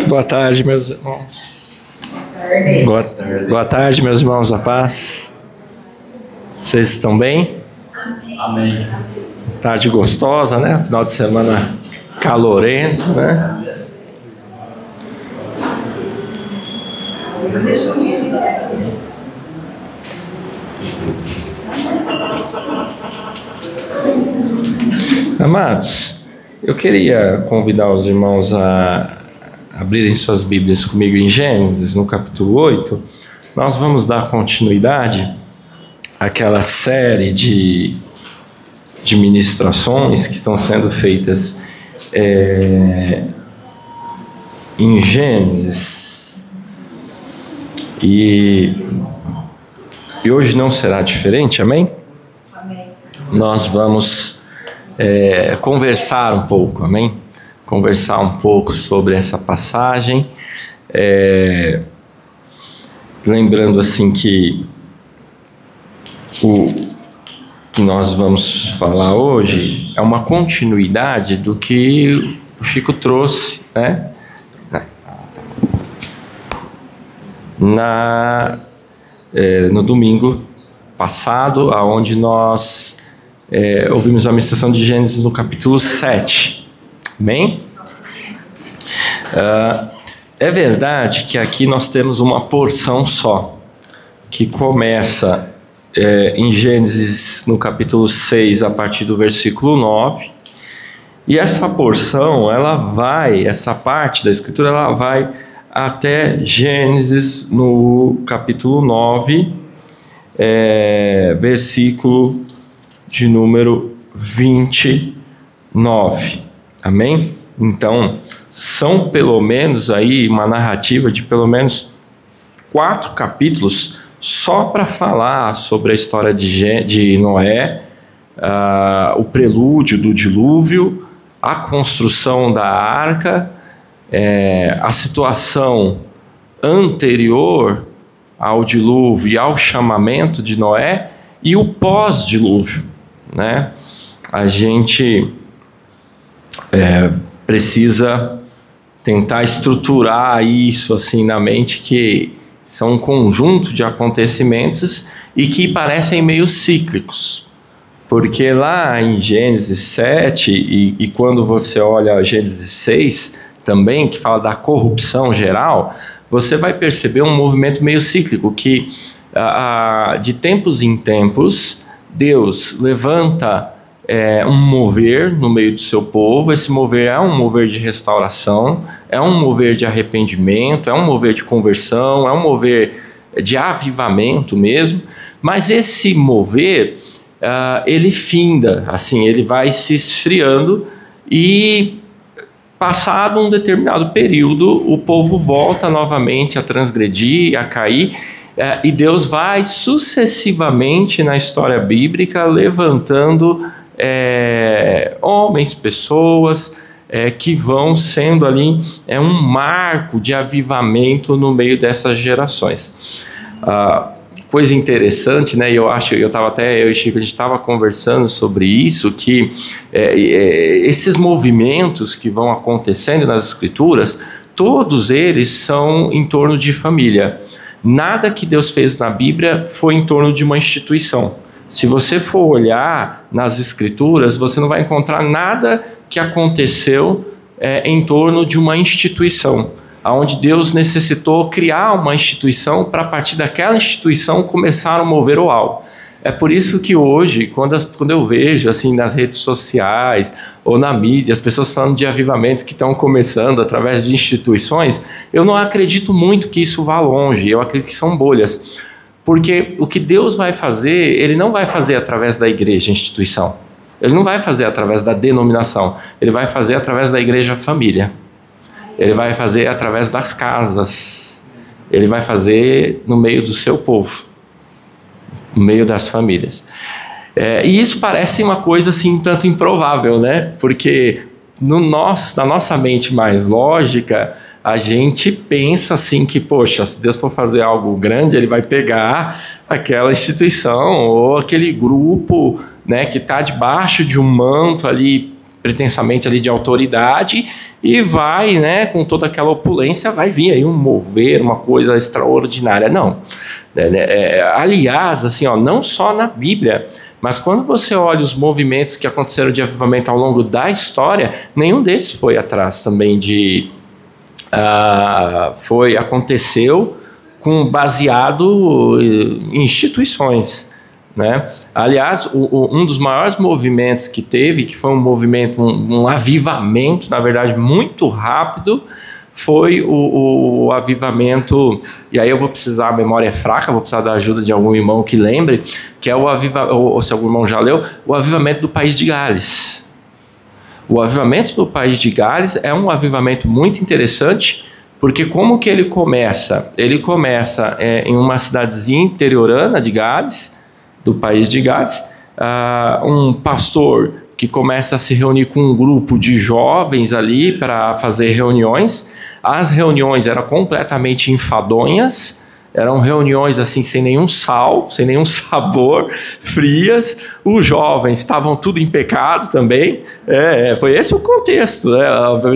Boa tarde, meus irmãos. Boa tarde, meus irmãos da paz. Vocês estão bem? Amém. Tarde gostosa, né? Final de semana calorento, né? Amados, eu queria convidar os irmãos a abrirem suas Bíblias comigo em Gênesis, no capítulo 8. Nós vamos dar continuidade àquela série de ministrações que estão sendo feitas em Gênesis. E hoje não será diferente, amém? Amém. Nós vamos conversar um pouco, amém? Conversar um pouco sobre essa passagem, lembrando assim que o que nós vamos falar hoje é uma continuidade do que o Chico trouxe, né? No domingo passado, aonde nós ouvimos a ministração de Gênesis no capítulo 7. Amém? É verdade que aqui nós temos uma porção só, que começa em Gênesis no capítulo 6, a partir do versículo 9, e essa porção, essa parte da escritura, ela vai até Gênesis no capítulo 9, versículo de número 29. Amém? Então, são pelo menos aí uma narrativa de pelo menos 4 capítulos só para falar sobre a história de Noé, o prelúdio do dilúvio, a construção da arca, a situação anterior ao dilúvio e ao chamamento de Noé e o pós-dilúvio, né? A gente precisa tentar estruturar isso assim na mente, que são um conjunto de acontecimentos e que parecem meio cíclicos, porque lá em Gênesis 7 e quando você olha Gênesis 6 também, que fala da corrupção geral, você vai perceber um movimento meio cíclico, que de tempos em tempos Deus levanta um mover no meio do seu povo. Esse mover é um mover de restauração, é um mover de arrependimento, é um mover de conversão, é um mover de avivamento mesmo, mas esse mover, ele finda, assim, ele vai se esfriando e passado um determinado período, o povo volta novamente a transgredir, a cair, e Deus vai sucessivamente na história bíblica levantando homens, pessoas que vão sendo ali um marco de avivamento no meio dessas gerações. Coisa interessante, né? Eu e Chico, a gente estava conversando sobre isso, que esses movimentos que vão acontecendo nas escrituras, todos eles são em torno de família. Nada que Deus fez na Bíblia foi em torno de uma instituição. Se você for olhar nas escrituras, você não vai encontrar nada que aconteceu em torno de uma instituição, onde Deus necessitou criar uma instituição para, a partir daquela instituição, começar a mover o algo. É por isso que hoje, quando eu vejo assim nas redes sociais ou na mídia, as pessoas falando de avivamentos que estão começando através de instituições, eu não acredito muito que isso vá longe, eu acredito que são bolhas. Porque o que Deus vai fazer, Ele não vai fazer através da igreja, instituição. Ele não vai fazer através da denominação. Ele vai fazer através da igreja família. Ele vai fazer através das casas. Ele vai fazer no meio do seu povo. No meio das famílias. E isso parece uma coisa assim, um tanto improvável, né? Porque na nossa mente mais lógica, a gente pensa assim que, poxa, se Deus for fazer algo grande, Ele vai pegar aquela instituição ou aquele grupo, né, que está debaixo de um manto ali pretensamente ali de autoridade, e vai, né, com toda aquela opulência, vai vir aí um mover, uma coisa extraordinária. Não. Aliás, assim, ó, não só na Bíblia, mas quando você olha os movimentos que aconteceram de avivamento ao longo da história, nenhum deles foi atrás também de... aconteceu baseado em instituições, né? Aliás, um dos maiores movimentos que teve, que foi um movimento, um avivamento, na verdade, muito rápido, foi o avivamento, e aí eu vou precisar, a memória é fraca, vou precisar da ajuda de algum irmão que lembre, que é ou se algum irmão já leu, o avivamento do país de Gales. O avivamento do país de Gales é um avivamento muito interessante, porque como que ele começa? Ele começa em uma cidadezinha interiorana de Gales, do país de Gales, um pastor que começa a se reunir com um grupo de jovens ali para fazer reuniões. As reuniões eram completamente enfadonhas, eram reuniões assim sem nenhum sal, sem nenhum sabor, frias. Os jovens estavam tudo em pecado também. Foi esse o contexto, né?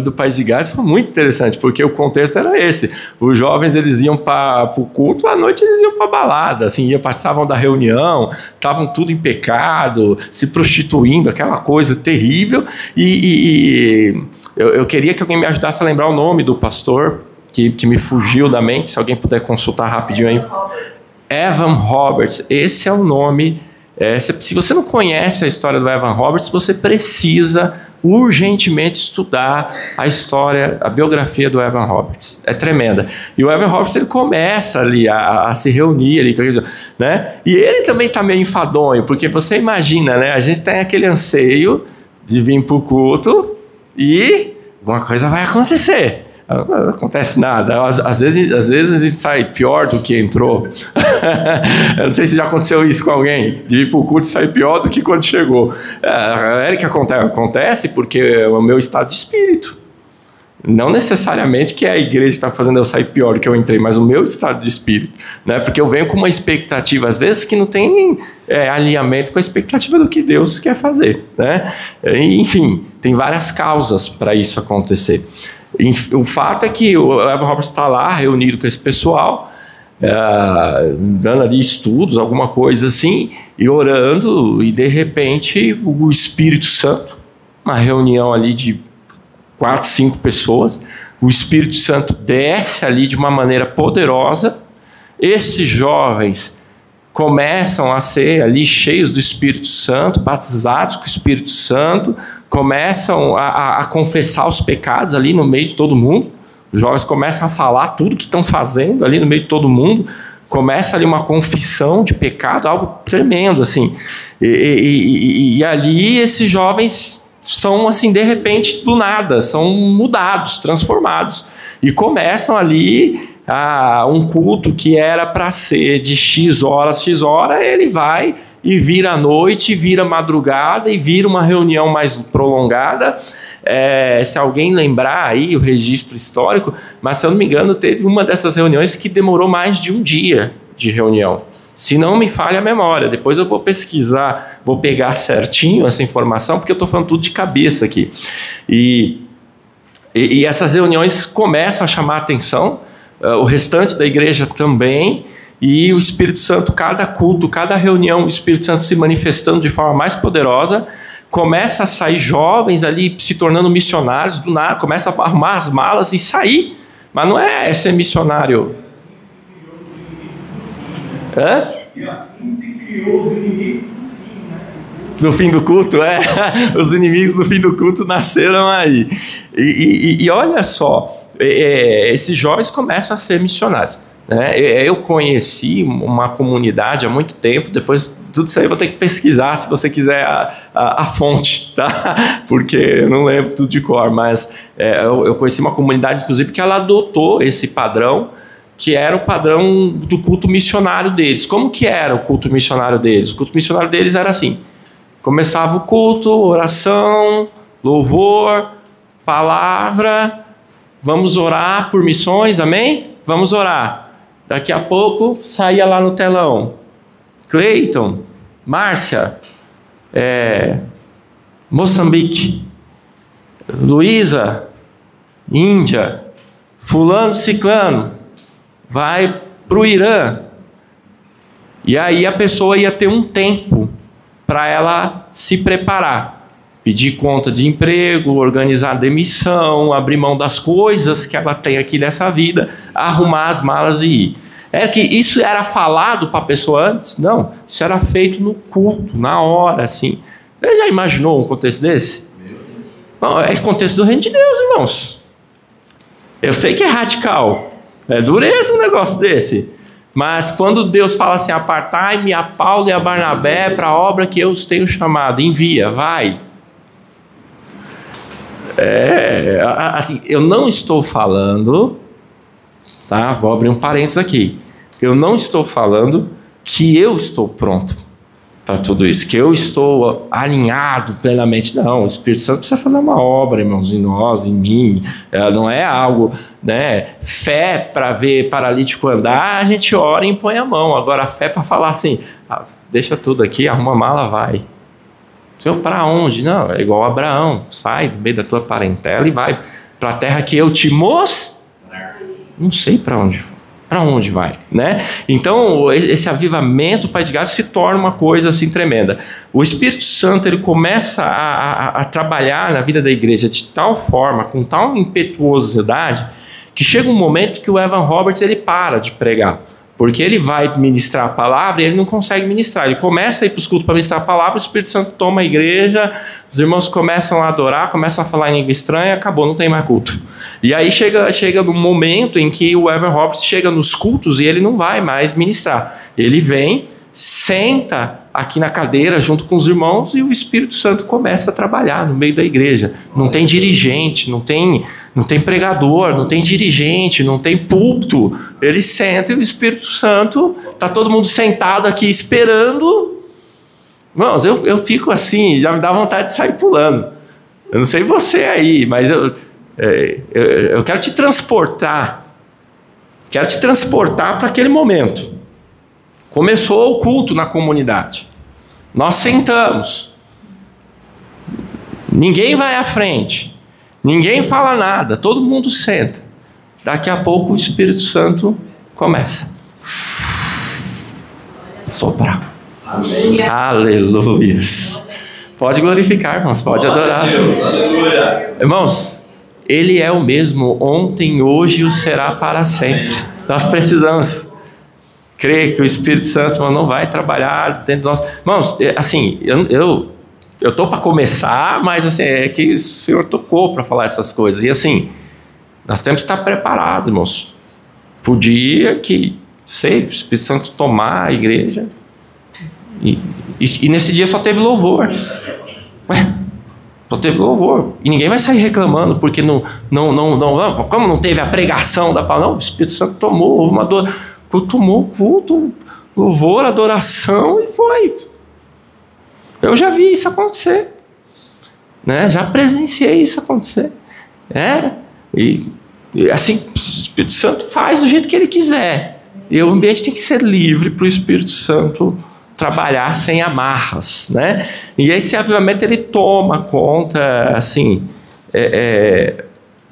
Do país de Gales foi muito interessante, porque o contexto era esse. Os jovens, eles iam para o culto, à noite eles iam para a balada, assim, passavam da reunião, estavam tudo em pecado, se prostituindo, aquela coisa terrível. Eu queria que alguém me ajudasse a lembrar o nome do pastor, que me fugiu da mente, se alguém puder consultar rapidinho aí. Evan Roberts, esse é o nome. Se você não conhece a história do Evan Roberts, você precisa urgentemente estudar a história, a biografia do Evan Roberts. É tremenda. E o Evan Roberts, ele começa ali a se reunir, ali, né? E ele também está meio enfadonho, porque você imagina, né? A gente tem aquele anseio de vir para o culto e alguma coisa vai acontecer. Não acontece nada. Às vezes a gente sai pior do que entrou. Eu não sei se já aconteceu isso com alguém, de ir para o culto e sair pior do que quando chegou. Que acontece porque é o meu estado de espírito. Não necessariamente que a igreja está fazendo eu sair pior do que eu entrei, mas o meu estado de espírito, né? Porque eu venho com uma expectativa, às vezes, que não tem alinhamento com a expectativa do que Deus quer fazer, né? Enfim, tem várias causas para isso acontecer. O fato é que o Evan Roberts está lá reunido com esse pessoal, dando ali estudos, alguma coisa assim, e orando, e de repente o Espírito Santo, uma reunião ali de 4, 5 pessoas, o Espírito Santo desce ali de uma maneira poderosa. Esses jovens começam a ser ali cheios do Espírito Santo, batizados com o Espírito Santo, começam a confessar os pecados ali no meio de todo mundo. Os jovens começam a falar tudo que estão fazendo ali no meio de todo mundo. Começa ali uma confissão de pecado, algo tremendo, assim. E ali esses jovens são, assim, de repente, do nada, são mudados, transformados. E começam ali um culto que era para ser de X horas, ele vai e vira à noite, vira madrugada e vira uma reunião mais prolongada. Se alguém lembrar aí o registro histórico, mas se eu não me engano, teve uma dessas reuniões que demorou mais de um dia de reunião. Se não me falha a memória, depois eu vou pesquisar, vou pegar certinho essa informação, porque eu estou falando tudo de cabeça aqui. E essas reuniões começam a chamar a atenção, o restante da igreja também, e o Espírito Santo, cada culto, cada reunião, o Espírito Santo se manifestando de forma mais poderosa, começa a sair jovens ali, se tornando missionários, do nada, começa a arrumar as malas e sair, mas não é ser missionário. E assim se criou os inimigos do fim, né? Do fim do culto, os inimigos do fim do culto nasceram aí. E olha só, esses jovens começam a ser missionários. Eu conheci uma comunidade há muito tempo, depois tudo isso aí eu vou ter que pesquisar se você quiser a fonte, tá? Porque eu não lembro tudo de cor, mas eu conheci uma comunidade, inclusive, que ela adotou esse padrão, que era o padrão do culto missionário deles. Como que era o culto missionário deles? O culto missionário deles era assim: começava o culto, oração, louvor, palavra, vamos orar por missões, amém? Vamos orar. Daqui a pouco saía lá no telão: Cleiton, Márcia, Moçambique. Luísa, Índia, fulano, ciclano, vai para o Irã. E aí a pessoa ia ter um tempo para ela se preparar. Pedir conta de emprego, organizar a demissão, abrir mão das coisas que ela tem aqui nessa vida, arrumar as malas e ir. É que isso era falado para a pessoa antes? Não, isso era feito no culto, na hora, assim. Você já imaginou um contexto desse? Não, é o contexto do reino de Deus, irmãos. Eu sei que é radical, é dureza um negócio desse. Mas quando Deus fala assim, apartai-me a Paulo e a Barnabé para a obra que eu os tenho chamado, envia, vai. Assim, eu não estou falando, tá? Vou abrir um parênteses aqui. Eu não estou falando que eu estou pronto para tudo isso, que eu estou alinhado plenamente. Não, o Espírito Santo precisa fazer uma obra, irmãos, em nós, em mim. Não é algo, né? Fé para ver paralítico andar, a gente ora e impõe a mão. Agora, fé para falar assim, deixa tudo aqui, arruma a mala, vai. Para onde? Não, é igual Abraão, sai do meio da tua parentela e vai para a terra que eu te mostro. Não sei para onde vai, né? Então esse avivamento, Pai de Gades, se torna uma coisa assim tremenda. O Espírito Santo, ele começa a trabalhar na vida da igreja de tal forma, com tal impetuosidade, que chega um momento que o Evan Roberts ele para de pregar. Porque ele vai ministrar a palavra e ele não consegue ministrar. Ele começa a ir para os cultos para ministrar a palavra, o Espírito Santo toma a igreja, os irmãos começam a adorar, começam a falar em língua estranha, acabou, não tem mais culto. E aí chega no momento em que o Evan Roberts chega nos cultos e ele não vai mais ministrar. Ele vem, senta aqui na cadeira junto com os irmãos e o Espírito Santo começa a trabalhar no meio da igreja. Não tem dirigente, não tem pregador, não tem dirigente, não tem púlpito. Ele senta e o Espírito Santo, está todo mundo sentado aqui esperando. Irmãos, eu fico assim, já me dá vontade de sair pulando. Eu não sei você aí, mas eu quero te transportar. Quero te transportar para aquele momento. Começou o culto na comunidade. Nós sentamos. Ninguém vai à frente. Ninguém fala nada. Todo mundo senta. Daqui a pouco o Espírito Santo começa a soprar. Amém. Aleluias. Pode glorificar, irmãos. Pode adorar. Aleluia. Irmãos, Ele é o mesmo ontem, hoje e o será para sempre. Nós precisamos crer que o Espírito Santo não vai trabalhar dentro de nós. Irmãos, assim, eu estou para começar, mas assim, é que o Senhor tocou para falar essas coisas. E assim, nós temos que estar preparados, irmãos. Para o dia que, o Espírito Santo tomar a igreja. E nesse dia só teve louvor. Só teve louvor. E ninguém vai sair reclamando, porque como não teve a pregação da palavra? Não, o Espírito Santo tomou uma dor. Tomou culto, louvor, adoração e foi. Eu já vi isso acontecer, né? Já presenciei isso acontecer, e assim o Espírito Santo faz do jeito que Ele quiser. E o ambiente tem que ser livre para o Espírito Santo trabalhar sem amarras, né? E esse avivamento ele toma conta, assim,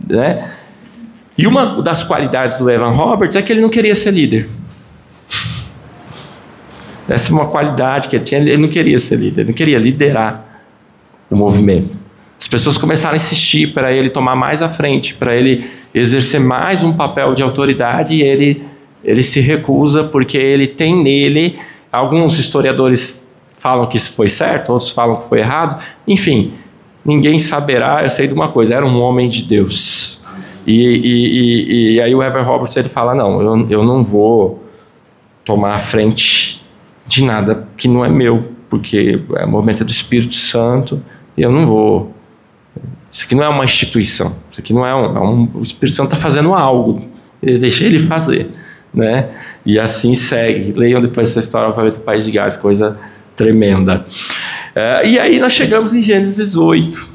né? E uma das qualidades do Evan Roberts é que ele não queria ser líder. Essa é uma qualidade que ele tinha. Ele não queria ser líder, ele não queria liderar o movimento. As pessoas começaram a insistir para ele tomar mais à frente, para ele exercer mais um papel de autoridade, e ele se recusa porque ele tem nele. Alguns historiadores falam que isso foi certo, outros falam que foi errado. Enfim, ninguém saberá. Eu sei de uma coisa: era um homem de Deus. E aí o Evan Roberts ele fala: não, eu não vou tomar a frente de nada que não é meu, porque é o movimento do Espírito Santo, e eu não vou. Isso aqui não é uma instituição, isso aqui não é o Espírito Santo está fazendo algo, deixa ele fazer, né? E assim segue. Leiam depois essa história do Pai de Gades, coisa tremenda. E aí nós chegamos em Gênesis 8,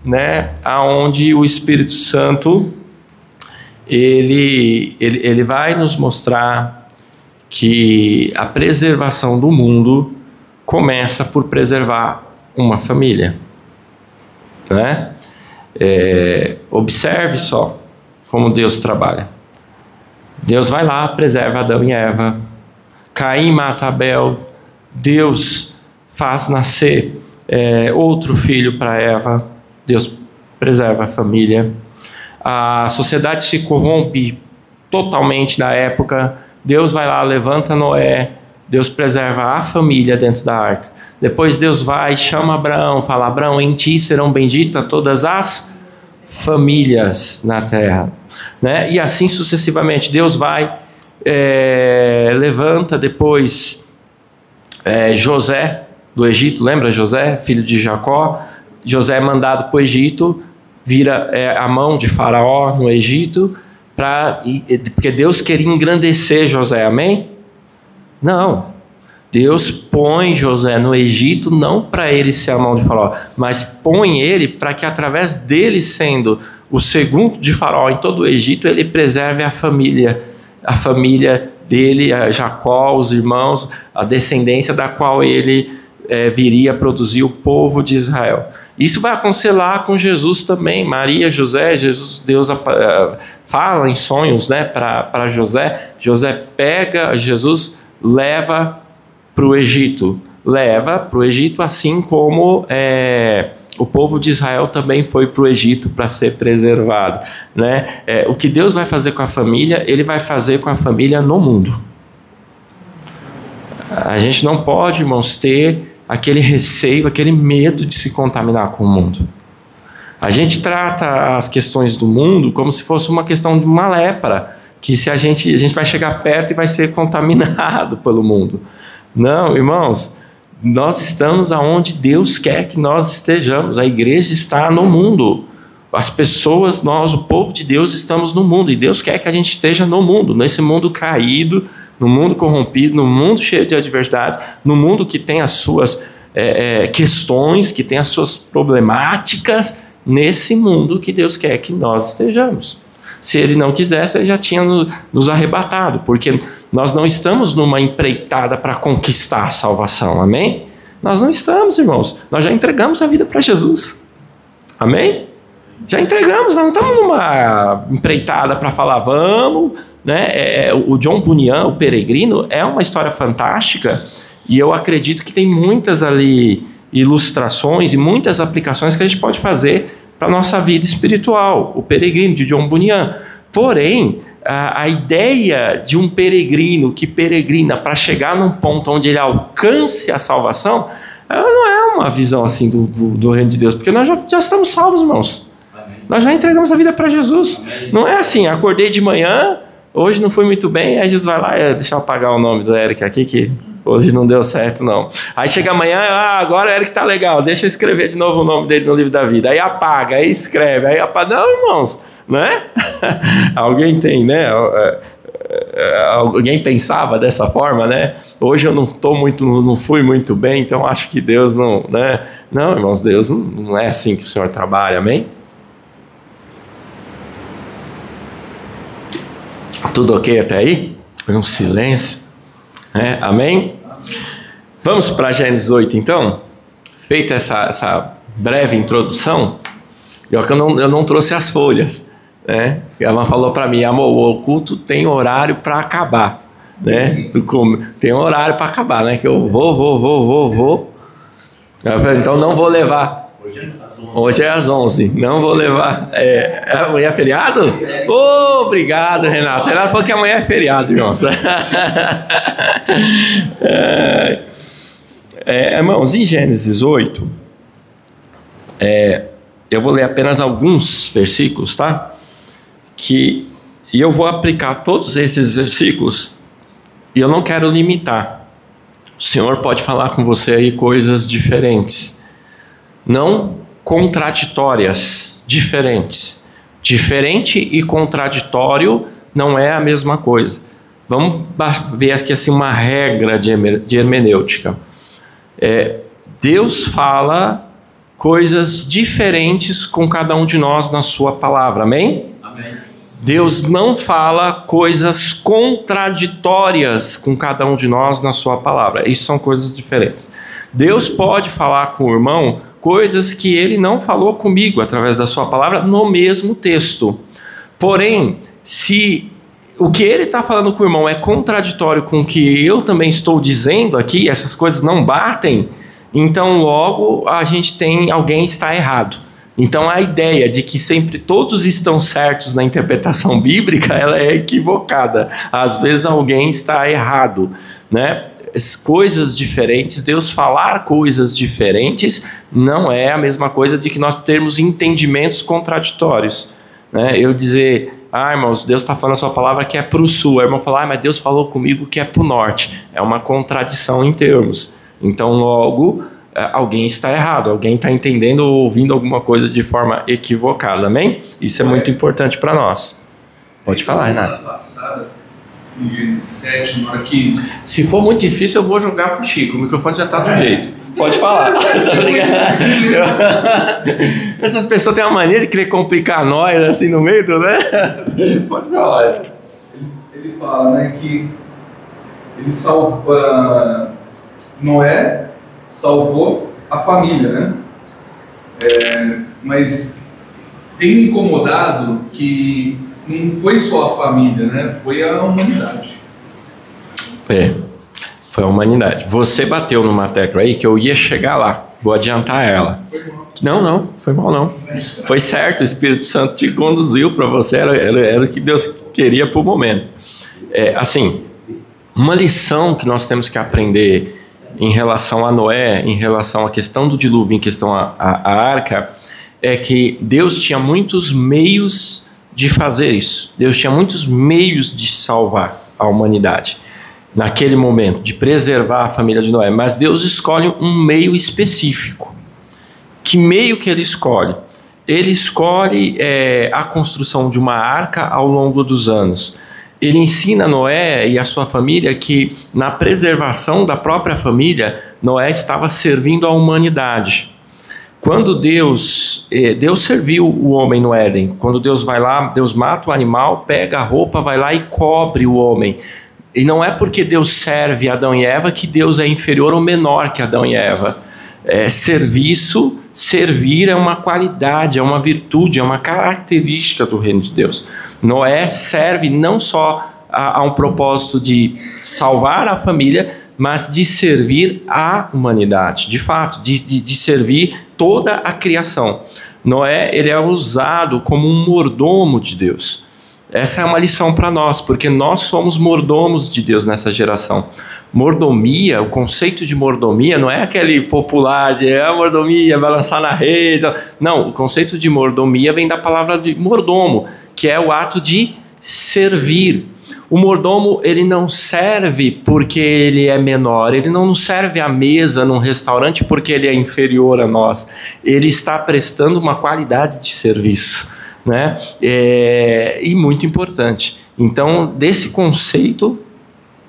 né? Aonde o Espírito Santo ele vai nos mostrar que a preservação do mundo começa por preservar uma família, né? Observe só como Deus trabalha. Deus vai lá, preserva Adão e Eva. Caim mata Abel. Deus faz nascer outro filho para Eva. Deus preserva a família. A sociedade se corrompe totalmente na época. Deus vai lá, levanta Noé. Deus preserva a família dentro da arca. Depois Deus vai, chama Abraão, fala: Abraão, em ti serão benditas todas as famílias na terra, né? E assim sucessivamente. Deus vai, levanta depois José do Egito. Lembra José, filho de Jacó? José é mandado para o Egito, vira a mão de Faraó no Egito, porque Deus queria engrandecer José, amém? Não, Deus põe José no Egito não para ele ser a mão de Faraó, mas põe ele para que através dele, sendo o segundo de Faraó em todo o Egito, ele preserve a família dele, a Jacó, os irmãos, a descendência da qual ele viria a produzir o povo de Israel. Isso vai acontecer lá com Jesus também. Maria, José, Deus fala em sonhos, né, para José. José pega Jesus, leva para o Egito, assim como o povo de Israel também foi para o Egito para ser preservado, né? O que Deus vai fazer com a família, Ele vai fazer com a família no mundo. A gente não pode, irmãos, ter aquele receio, aquele medo de se contaminar com o mundo. A gente trata as questões do mundo como se fosse uma questão de uma lepra, que se a gente vai chegar perto e vai ser contaminado pelo mundo. Não, irmãos, nós estamos aonde Deus quer que nós estejamos. A igreja está no mundo. As pessoas, nós, o povo de Deus, estamos no mundo. E Deus quer que a gente esteja no mundo, nesse mundo caído, no mundo corrompido, no mundo cheio de adversidades, no mundo que tem as suas questões, que tem as suas problemáticas, nesse mundo que Deus quer que nós estejamos. Se Ele não quisesse, Ele já tinha nos arrebatado, porque nós não estamos numa empreitada para conquistar a salvação, amém? Nós não estamos, irmãos, nós já entregamos a vida para Jesus, amém? Já entregamos, nós não estamos numa empreitada para falar, vamos, né? O John Bunyan, o peregrino, é uma história fantástica, e eu acredito que tem muitas ali ilustrações e muitas aplicações que a gente pode fazer para a nossa vida espiritual, o peregrino de John Bunyan. Porém, a ideia de um peregrino que peregrina para chegar num ponto onde ele alcance a salvação, ela não é uma visão assim do reino de Deus, porque nós já estamos salvos, irmãos. Amém. Nós já entregamos a vida para Jesus. Amém. Não é assim, acordei de manhã, hoje não fui muito bem, aí Jesus vai lá, deixa eu apagar o nome do Eric aqui, que hoje não deu certo, não. Aí chega amanhã, agora o Eric tá legal, deixa eu escrever de novo o nome dele no livro da vida. Aí apaga, aí escreve, aí apaga. Não, irmãos, né? Alguém tem, né? Alguém pensava dessa forma, né? Hoje eu não fui muito bem, então acho que Deus não, né? Não, irmãos, Deus não é assim que o Senhor trabalha, amém? Tudo ok até aí? Foi um silêncio. Amém? Vamos para Gênesis 8 então? Feita essa breve introdução, eu não trouxe as folhas, né? A irmã falou para mim, amor, o culto tem horário para acabar, né? Tem horário para acabar, né? Que eu vou. Eu falei, então não vou levar. Hoje é às 11, não vou levar. Amanhã é feriado? Obrigado, Renato. Renato falou que amanhã é feriado, irmãos. Irmãos, em Gênesis 8, eu vou ler apenas alguns versículos, tá? E eu vou aplicar todos esses versículos e eu não quero limitar. O Senhor pode falar com você aí coisas diferentes, não contraditórias, diferentes. Diferente e contraditório não é a mesma coisa. Vamos ver aqui assim uma regra de hermenêutica. Deus fala coisas diferentes com cada um de nós na sua palavra, amém? Amém. Deus não fala coisas contraditórias com cada um de nós na sua palavra. Isso são coisas diferentes. Deus pode falar com o irmão coisas que ele não falou comigo através da sua palavra no mesmo texto. Porém, se o que ele está falando com o irmão é contraditório com o que eu também estou dizendo aqui, essas coisas não batem, então logo a gente tem alguém está errado. Então a ideia de que sempre todos estão certos na interpretação bíblica, ela é equivocada. Às vezes alguém está errado, né? Coisas diferentes, Deus falar coisas diferentes não é a mesma coisa de que nós termos entendimentos contraditórios, né? Eu dizer, irmãos, Deus está falando a sua palavra que é para o sul, a irmã fala, mas Deus falou comigo que é para o norte, é uma contradição em termos. Então logo alguém está errado, alguém está entendendo ou ouvindo alguma coisa de forma equivocada, amém? Isso é muito importante para nós. Pode falar, Renato. Passada, em Gênesis 7, na hora que... Se for muito difícil, eu vou jogar pro Chico, o microfone já está do jeito. Pode falar. Essas pessoas têm uma mania de querer complicar nós assim no meio do, né? Pode falar. Ele fala, né, que ele salva... Noé salvou a família, né? Mas tem me incomodado que não foi só a família, né? Foi a humanidade. Foi a humanidade. Você bateu numa tecla aí que eu ia chegar lá. Vou adiantar ela. Não, foi mal não. Foi certo, o Espírito Santo te conduziu para você, era o que Deus queria para o momento. Assim, uma lição que nós temos que aprender em relação a Noé, em relação à questão do dilúvio, em questão à arca, é que Deus tinha muitos meios de fazer isso. Deus tinha muitos meios de salvar a humanidade naquele momento, de preservar a família de Noé. Mas Deus escolhe um meio específico. Que meio que ele escolhe? Ele escolhe a construção de uma arca ao longo dos anos. Ele ensina Noé e a sua família que na preservação da própria família, Noé estava servindo a humanidade. Quando Deus serviu o homem no Éden, quando Deus vai lá, Deus mata o animal, pega a roupa, vai lá e cobre o homem. E não é porque Deus serve Adão e Eva que Deus é inferior ou menor que Adão e Eva. Servir é uma qualidade, é uma virtude, é uma característica do reino de Deus. Noé serve não só a um propósito de salvar a família, mas de servir a humanidade, de fato, de servir toda a criação. Noé, ele é usado como um mordomo de Deus. Essa é uma lição para nós, porque nós somos mordomos de Deus nessa geração. Mordomia, o conceito de mordomia não é aquele popular de mordomia, vai lançar na rede. Não, o conceito de mordomia vem da palavra de mordomo, que é o ato de servir. O mordomo, ele não serve porque ele é menor, ele não nos serve à mesa num restaurante porque ele é inferior a nós. Ele está prestando uma qualidade de serviço, né? E muito importante. Então, desse conceito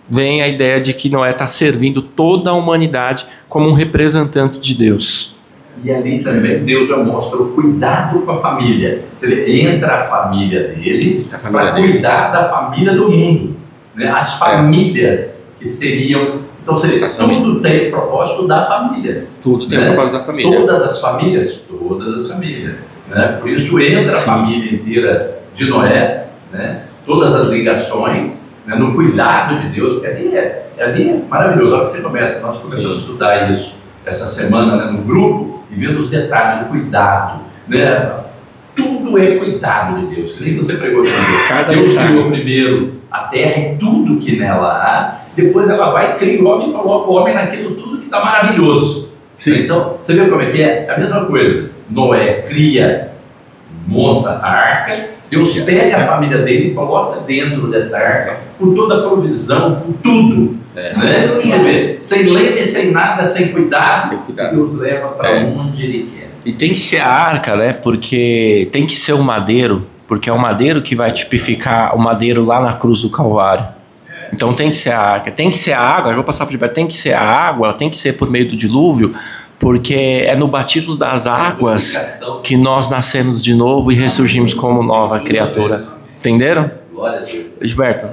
vem a ideia de que Noé está servindo toda a humanidade como um representante de Deus. E ali também Deus já mostra o cuidado com a família. Você vê, entra a família dele para cuidar da família do mundo, né? As famílias que seriam... Então, tudo tem o propósito da família. Tudo tem o propósito da família. Todas as famílias. Né? Por isso entra a família inteira de Noé, né? Todas as ligações, né? No cuidado de Deus, porque ali é maravilhoso. Olha que você começa, nós começamos a estudar isso essa semana, né, no grupo, e vendo os detalhes do cuidado, né? Tudo é cuidado de Deus, que nem você pregou aqui. Deus criou primeiro a terra e tudo que nela há, depois ela vai, cria o homem e coloca o homem naquilo tudo que está maravilhoso. Sim. Então, você vê como é que é? A mesma coisa. Noé cria, monta a arca, Deus pega a família dele e coloca dentro dessa arca, com toda a provisão, com tudo. Né? Você vê, sem leme, sem nada, sem cuidado, Deus leva para onde Ele quer. E tem que ser a arca, né? Porque tem que ser o madeiro, porque é o madeiro que vai tipificar o madeiro lá na cruz do Calvário. Então tem que ser a arca, tem que ser a água, eu vou passar por debaixo, tem que ser a água, tem que ser por meio do dilúvio, porque é no batismo das águas que nós nascemos de novo e ressurgimos como nova criatura. Entenderam? Glória a Deus. Gilberto.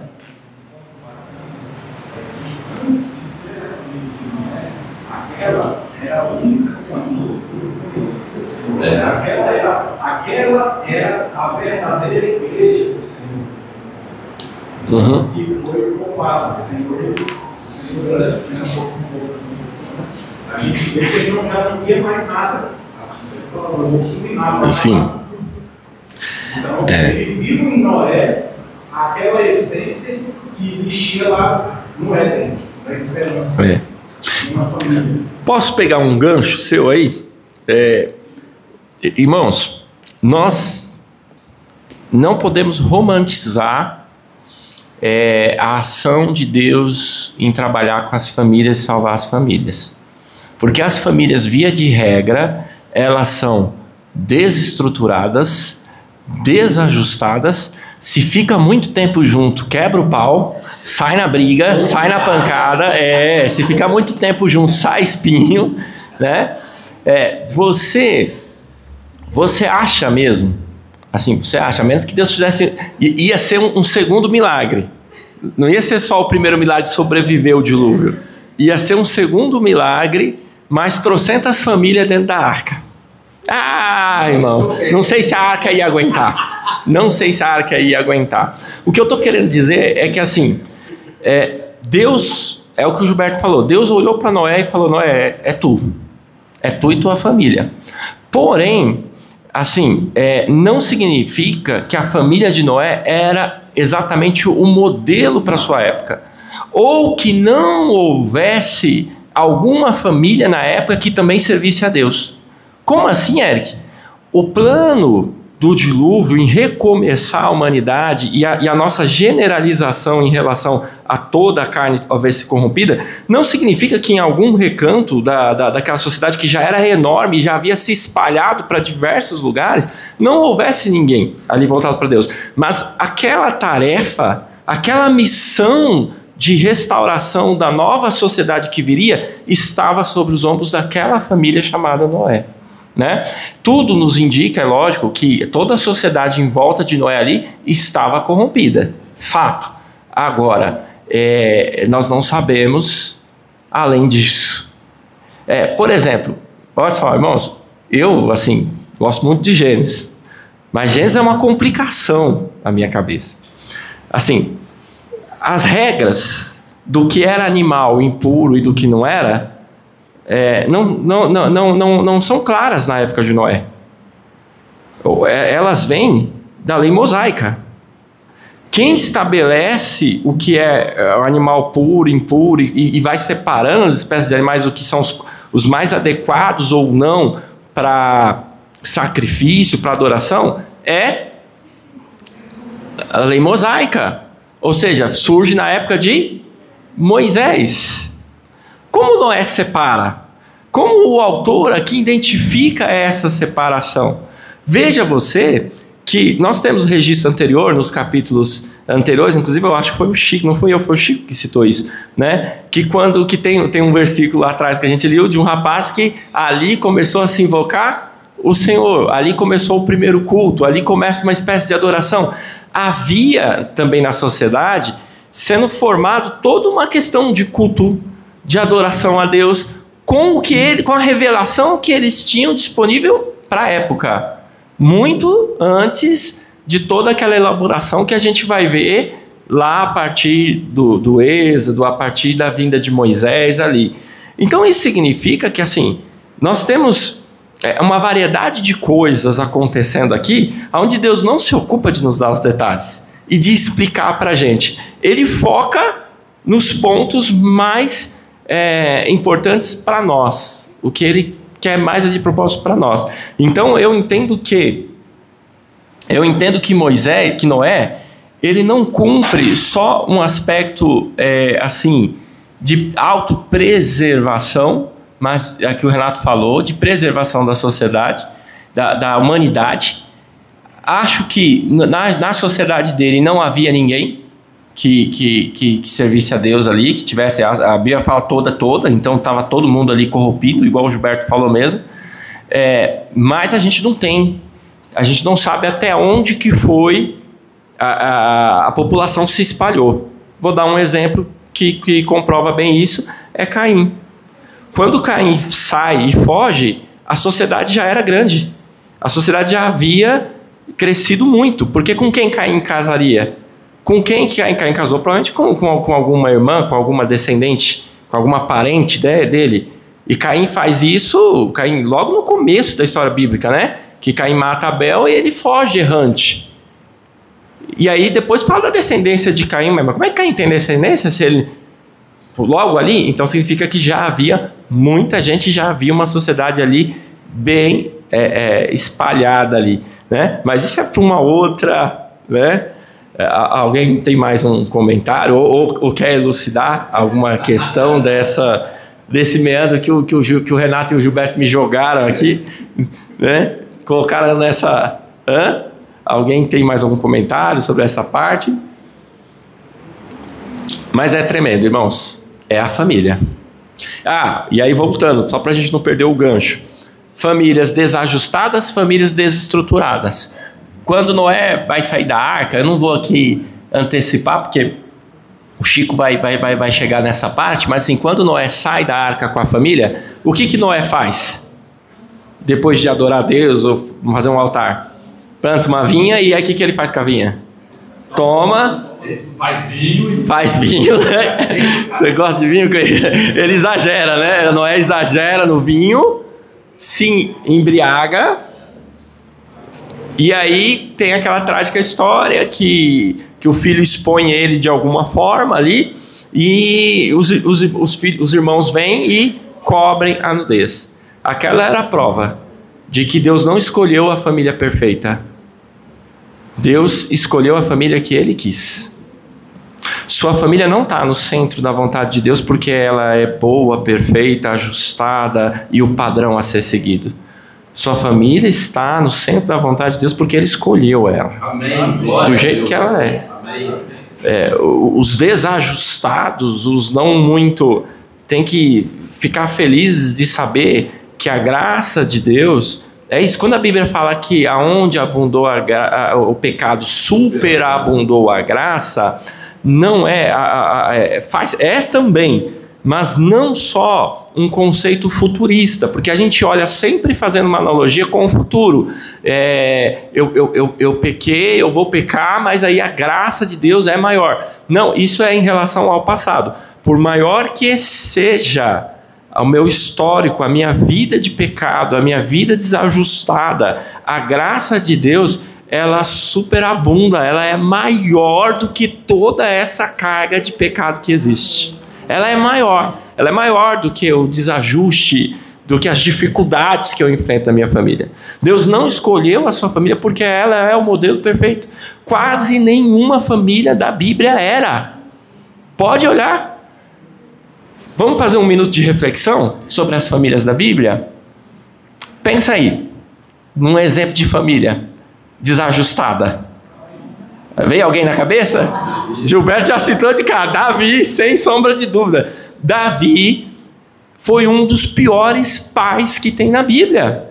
Antes de ser aquela era a única família. Aquela era a verdadeira igreja do Senhor. Que foi roubada. O Senhor agradecendo um pouco. A gente vê que ele já não via mais nada. Ele falou, eu vou subir nada. Sim. Então, ele viu em Noé aquela essência que existia lá no Éden, na esperança. Uma família. Posso pegar um gancho seu aí? Irmãos, nós não podemos romantizar a ação de Deus em trabalhar com as famílias e salvar as famílias. Porque as famílias, via de regra, elas são desestruturadas, desajustadas. Se fica muito tempo junto, quebra o pau, sai na briga, sai na pancada. Se fica muito tempo junto, sai espinho, né? Você acha mesmo, assim, você acha menos que Deus fizesse, ia ser um segundo milagre. Não ia ser só o primeiro milagre de sobreviver o dilúvio. Ia ser um segundo milagre, mais trocentas famílias dentro da arca. Irmãos, não sei se a arca ia aguentar. Não sei se a arca ia aguentar. O que eu estou querendo dizer é que, assim, Deus, é o que o Gilberto falou, Deus olhou para Noé e falou, Noé, é tu e tua família. Porém, assim, não significa que a família de Noé era exatamente o modelo para sua época, ou que não houvesse alguma família na época que também servisse a Deus. Como assim, Eric? O plano do dilúvio em recomeçar a humanidade e a nossa generalização em relação a toda a carne houvesse corrompida, não significa que em algum recanto daquela sociedade que já era enorme e já havia se espalhado para diversos lugares, não houvesse ninguém ali voltado para Deus. Mas aquela tarefa, aquela missão de restauração da nova sociedade que viria, estava sobre os ombros daquela família chamada Noé. Né? Tudo nos indica, é lógico, que toda a sociedade em volta de Noé ali estava corrompida. Fato. Agora, nós não sabemos além disso. Por exemplo, olha só, irmãos, eu, assim, gosto muito de Gênesis, mas Gênesis é uma complicação na minha cabeça. Assim, as regras do que era animal impuro e do que não era, não são claras na época de Noé. Elas vêm da lei mosaica. Quem estabelece o que é animal puro, impuro e vai separando as espécies de animais do que são os mais adequados ou não para sacrifício, para adoração, é a lei mosaica. Ou seja, surge na época de Moisés. Como Noé separa? Como o autor aqui identifica essa separação? Veja você que nós temos o registro anterior, nos capítulos anteriores, inclusive eu acho que foi o Chico, não foi eu, foi o Chico que citou isso, né? Que tem um versículo lá atrás que a gente leu de um rapaz que ali começou a se invocar o Senhor, ali começou o primeiro culto, ali começa uma espécie de adoração. Havia também na sociedade sendo formado toda uma questão de culto, de adoração a Deus, com a revelação que eles tinham disponível para a época, muito antes de toda aquela elaboração que a gente vai ver lá a partir do Êxodo, a partir da vinda de Moisés ali. Então isso significa que, assim, nós temos uma variedade de coisas acontecendo aqui, onde Deus não se ocupa de nos dar os detalhes e de explicar para a gente. Ele foca nos pontos mais importantes para nós, o que ele quer mais de propósito para nós. Então eu entendo que Noé, ele não cumpre só um aspecto assim de autopreservação, mas é que o Renato falou, de preservação da sociedade, da humanidade. Acho que na sociedade dele não havia ninguém que servisse a Deus ali, que tivesse, a Bíblia fala toda, então estava todo mundo ali corrompido, igual o Gilberto falou mesmo, mas a gente não sabe até onde que foi a população se espalhou. Vou dar um exemplo que comprova bem isso, é Caim. Quando Caim sai e foge, a sociedade já era grande. A sociedade já havia crescido muito. Porque com quem Caim casaria? Com quem que Caim casou? Provavelmente com alguma irmã, com alguma descendente, com alguma parente dele. E Caim faz isso, Caim, logo no começo da história bíblica, né? Que Caim mata Abel e ele foge errante. E aí depois fala da descendência de Caim. Mas como é que Caim tem descendência se ele... Logo ali, então significa que já havia muita gente, já havia uma sociedade ali bem espalhada ali, né? Mas isso é para uma outra, né? Alguém tem mais um comentário ou quer elucidar alguma questão desse meandro que o Renato e o Gilberto me jogaram aqui, né? Colocaram nessa... Alguém tem mais algum comentário sobre essa parte? Mas é tremendo, irmãos. É a família. E aí voltando, só para a gente não perder o gancho. Famílias desajustadas, famílias desestruturadas. Quando Noé vai sair da arca, eu não vou aqui antecipar, porque o Chico vai chegar nessa parte, mas assim, quando Noé sai da arca com a família, o que Noé faz? Depois de adorar a Deus ou fazer um altar? Planta uma vinha e aí o que ele faz com a vinha? Toma... Faz vinho, né? Você gosta de vinho? Ele exagera, né? Noé exagera no vinho, se embriaga, e aí tem aquela trágica história que o filho expõe ele de alguma forma ali, e os irmãos vêm e cobrem a nudez. Aquela era a prova de que Deus não escolheu a família perfeita. Deus escolheu a família que Ele quis. Sua família não está no centro da vontade de Deus porque ela é boa, perfeita, ajustada e o padrão a ser seguido. Sua família está no centro da vontade de Deus porque Ele escolheu ela. Amém. Do jeito que ela é. Amém. Os desajustados, os não muito, têm que ficar felizes de saber que a graça de Deus... É isso, quando a Bíblia fala que aonde abundou o pecado, superabundou a graça, não é também, mas não só um conceito futurista, porque a gente olha sempre fazendo uma analogia com o futuro. Eu pequei, eu vou pecar, mas aí a graça de Deus é maior. Não, isso é em relação ao passado. Por maior que seja ao meu histórico, a minha vida de pecado, a minha vida desajustada, a graça de Deus, ela superabunda, ela é maior do que toda essa carga de pecado que existe. Ela é maior do que o desajuste, do que as dificuldades que eu enfrento na minha família. Deus não escolheu a sua família porque ela é o modelo perfeito. Quase nenhuma família da Bíblia era. Pode olhar. Vamos fazer um minuto de reflexão sobre as famílias da Bíblia? Pensa aí, num exemplo de família desajustada. Veio alguém na cabeça? Gilberto já citou de cara. Davi, sem sombra de dúvida. Davi foi um dos piores pais que tem na Bíblia.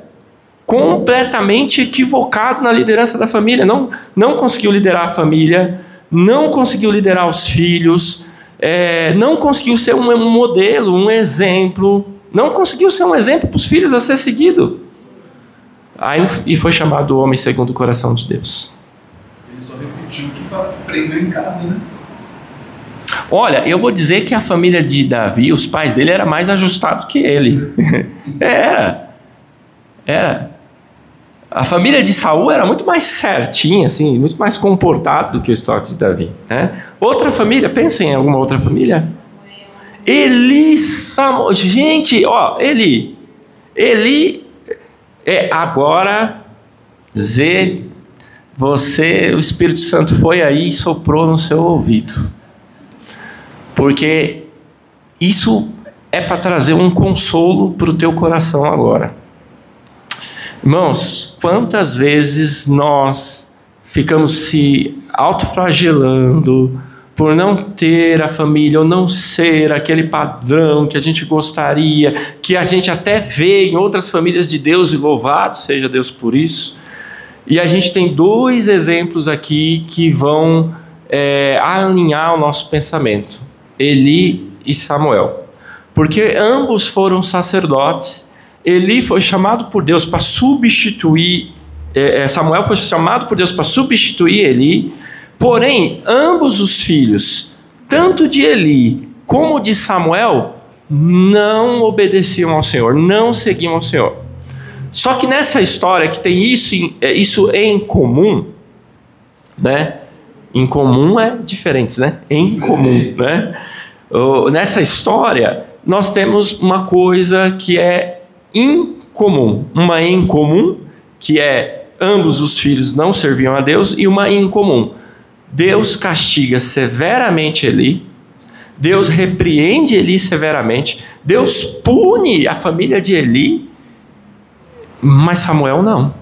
Completamente equivocado na liderança da família. Não conseguiu liderar a família, não conseguiu liderar os filhos, não conseguiu ser um modelo, um exemplo, não conseguiu ser um exemplo para os filhos a ser seguido. E foi chamado o homem segundo o coração de Deus. Ele só repetiu o que aprendeu em casa, né? Olha, eu vou dizer que a família de Davi, os pais dele, eram mais ajustados que ele. Era. A família de Saul era muito mais certinha, assim, muito mais comportada do que o histórico de Davi, né? Outra família, pensa em alguma outra família. Eli, Samuel, gente, Eli, agora, o Espírito Santo foi aí e soprou no seu ouvido. Porque isso é para trazer um consolo para o teu coração agora. Irmãos, quantas vezes nós ficamos se autoflagelando por não ter a família ou não ser aquele padrão que a gente gostaria, que a gente até vê em outras famílias de Deus, e louvado seja Deus por isso. E a gente tem dois exemplos aqui que vão alinhar o nosso pensamento: Eli e Samuel. porque ambos foram sacerdotes. Eli foi chamado por Deus para substituir, Samuel foi chamado por Deus para substituir Eli, porém, ambos os filhos, tanto de Eli como de Samuel, não obedeciam ao Senhor, não seguiam ao Senhor. Só que nessa história que tem isso em comum, né? Em comum é diferente, né? Em comum, né? Nessa história, nós temos uma coisa que é incomum. Uma incomum, que é ambos os filhos não serviam a Deus, e uma incomum. Deus castiga severamente Eli, Deus repreende Eli severamente, Deus pune a família de Eli, mas Samuel não.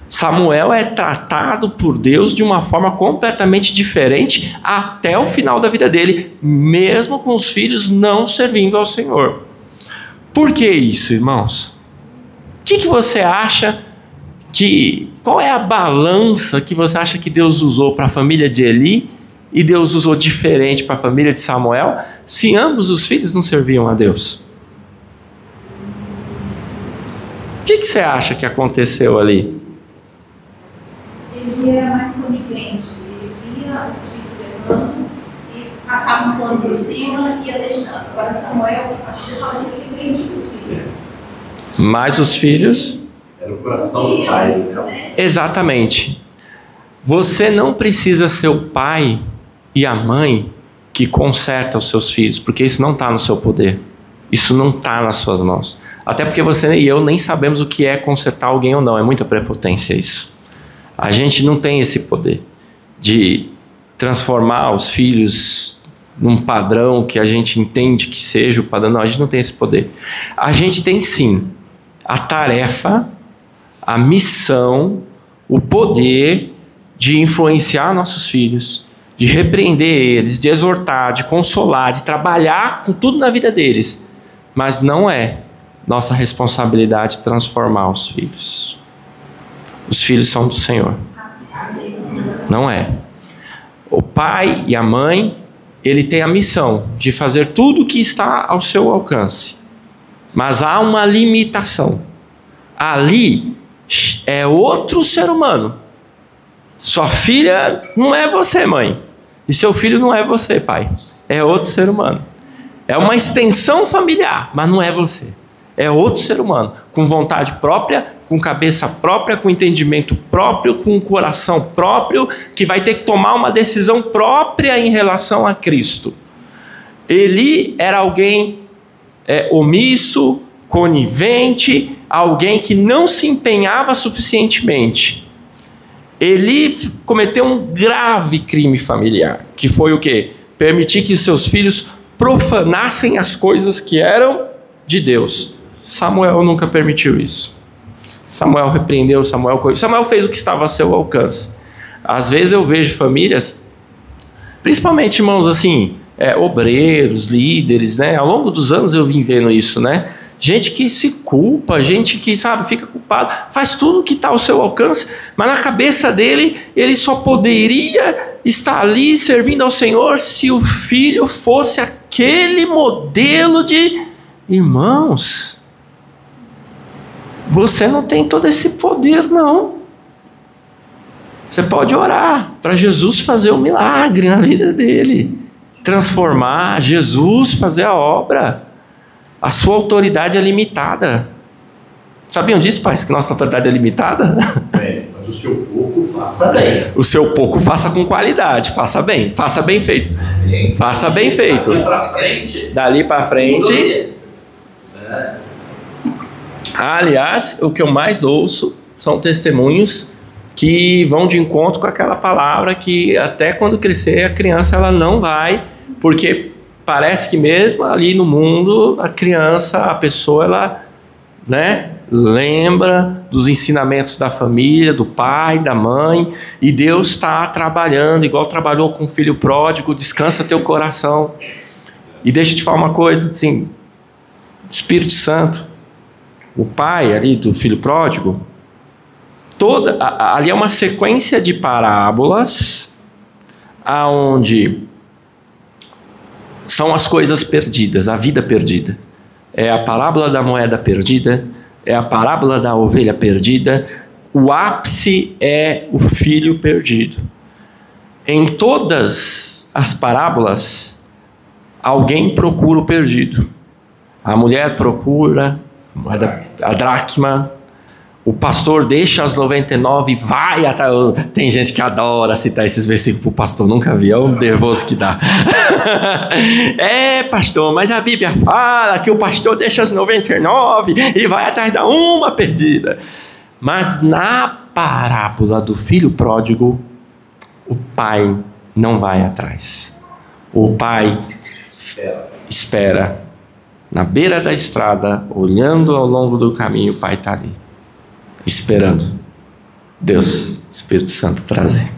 Samuel é tratado por Deus de uma forma completamente diferente até o final da vida dele, mesmo com os filhos não servindo ao Senhor. Por que isso, irmãos? O que você acha qual é a balança que você acha que Deus usou para a família de Eli e Deus usou diferente para a família de Samuel, se ambos os filhos não serviam a Deus? O que você acha que aconteceu ali? Ele era mais conivente, ele via os filhos errando e passava um pano por cima e ia deixando. Agora Samuel, a Bíblia fala que ele repreendia os filhos. Mas os filhos... Era o coração do pai, né? Exatamente. Você não precisa ser o pai e a mãe que conserta os seus filhos, porque isso não está no seu poder. Isso não está nas suas mãos. Até porque você e eu nem sabemos o que é consertar alguém ou não. É muita prepotência isso. A gente não tem esse poder de transformar os filhos num padrão que a gente entende que seja o padrão. Não, a gente não tem esse poder. A gente tem sim a tarefa, a missão, o poder de influenciar nossos filhos, de repreender eles, de exortar, de consolar, de trabalhar com tudo na vida deles. Mas não é nossa responsabilidade transformar os filhos. Os filhos são do Senhor. Não é. O pai e a mãe, ele tem a missão de fazer tudo o que está ao seu alcance. Mas há uma limitação. Ali é outro ser humano. Sua filha não é você, mãe. E seu filho não é você, pai. É outro ser humano. É uma extensão familiar, mas não é você. É outro ser humano, com vontade própria, com cabeça própria, com entendimento próprio, com coração próprio, que vai ter que tomar uma decisão própria em relação a Cristo. Eli era alguém omisso, conivente, alguém que não se empenhava suficientemente. Eli cometeu um grave crime familiar, que foi o quê? Permitir que seus filhos profanassem as coisas que eram de Deus. Samuel nunca permitiu isso. Samuel repreendeu, Samuel fez o que estava a seu alcance. Às vezes eu vejo famílias, principalmente, irmãos, assim, obreiros, líderes, né? Ao longo dos anos eu vim vendo isso, né? Gente que se culpa, gente que, sabe, fica culpado, faz tudo o que está ao seu alcance, mas na cabeça dele, ele só poderia estar ali servindo ao Senhor se o filho fosse aquele modelo de... Irmãos, você não tem todo esse poder, não. Você pode orar para Jesus fazer um milagre na vida dele, transformar, Jesus fazer a obra. A sua autoridade é limitada. Sabiam disso, pais? Que nossa autoridade é limitada? Mas o seu pouco faça bem. O seu pouco faça com qualidade. Faça bem feito. Faça bem feito. Dali para frente. Aliás, o que eu mais ouço são testemunhos que vão de encontro com aquela palavra que até quando crescer a criança ela não vai, porque parece que mesmo ali no mundo, a criança, a pessoa, ela, né, lembra dos ensinamentos da família, do pai, da mãe, e Deus está trabalhando, igual trabalhou com o filho pródigo, descansa teu coração. E deixa eu te falar uma coisa, assim, Espírito Santo, o pai ali do filho pródigo, ali é uma sequência de parábolas, aonde são as coisas perdidas, a vida perdida. É a parábola da moeda perdida, é a parábola da ovelha perdida, o ápice é o filho perdido. Em todas as parábolas, alguém procura o perdido. A mulher procura a dracma, o pastor deixa as 99 e vai atrás. Tem gente que adora citar esses versículos para o pastor, nunca vi, é um nervoso que dá. Pastor, mas a Bíblia fala que o pastor deixa as 99 e vai atrás da uma perdida. Mas na parábola do filho pródigo, o pai não vai atrás. O pai espera. Na beira da estrada, olhando ao longo do caminho, o pai está ali, esperando Deus, Espírito Santo, trazer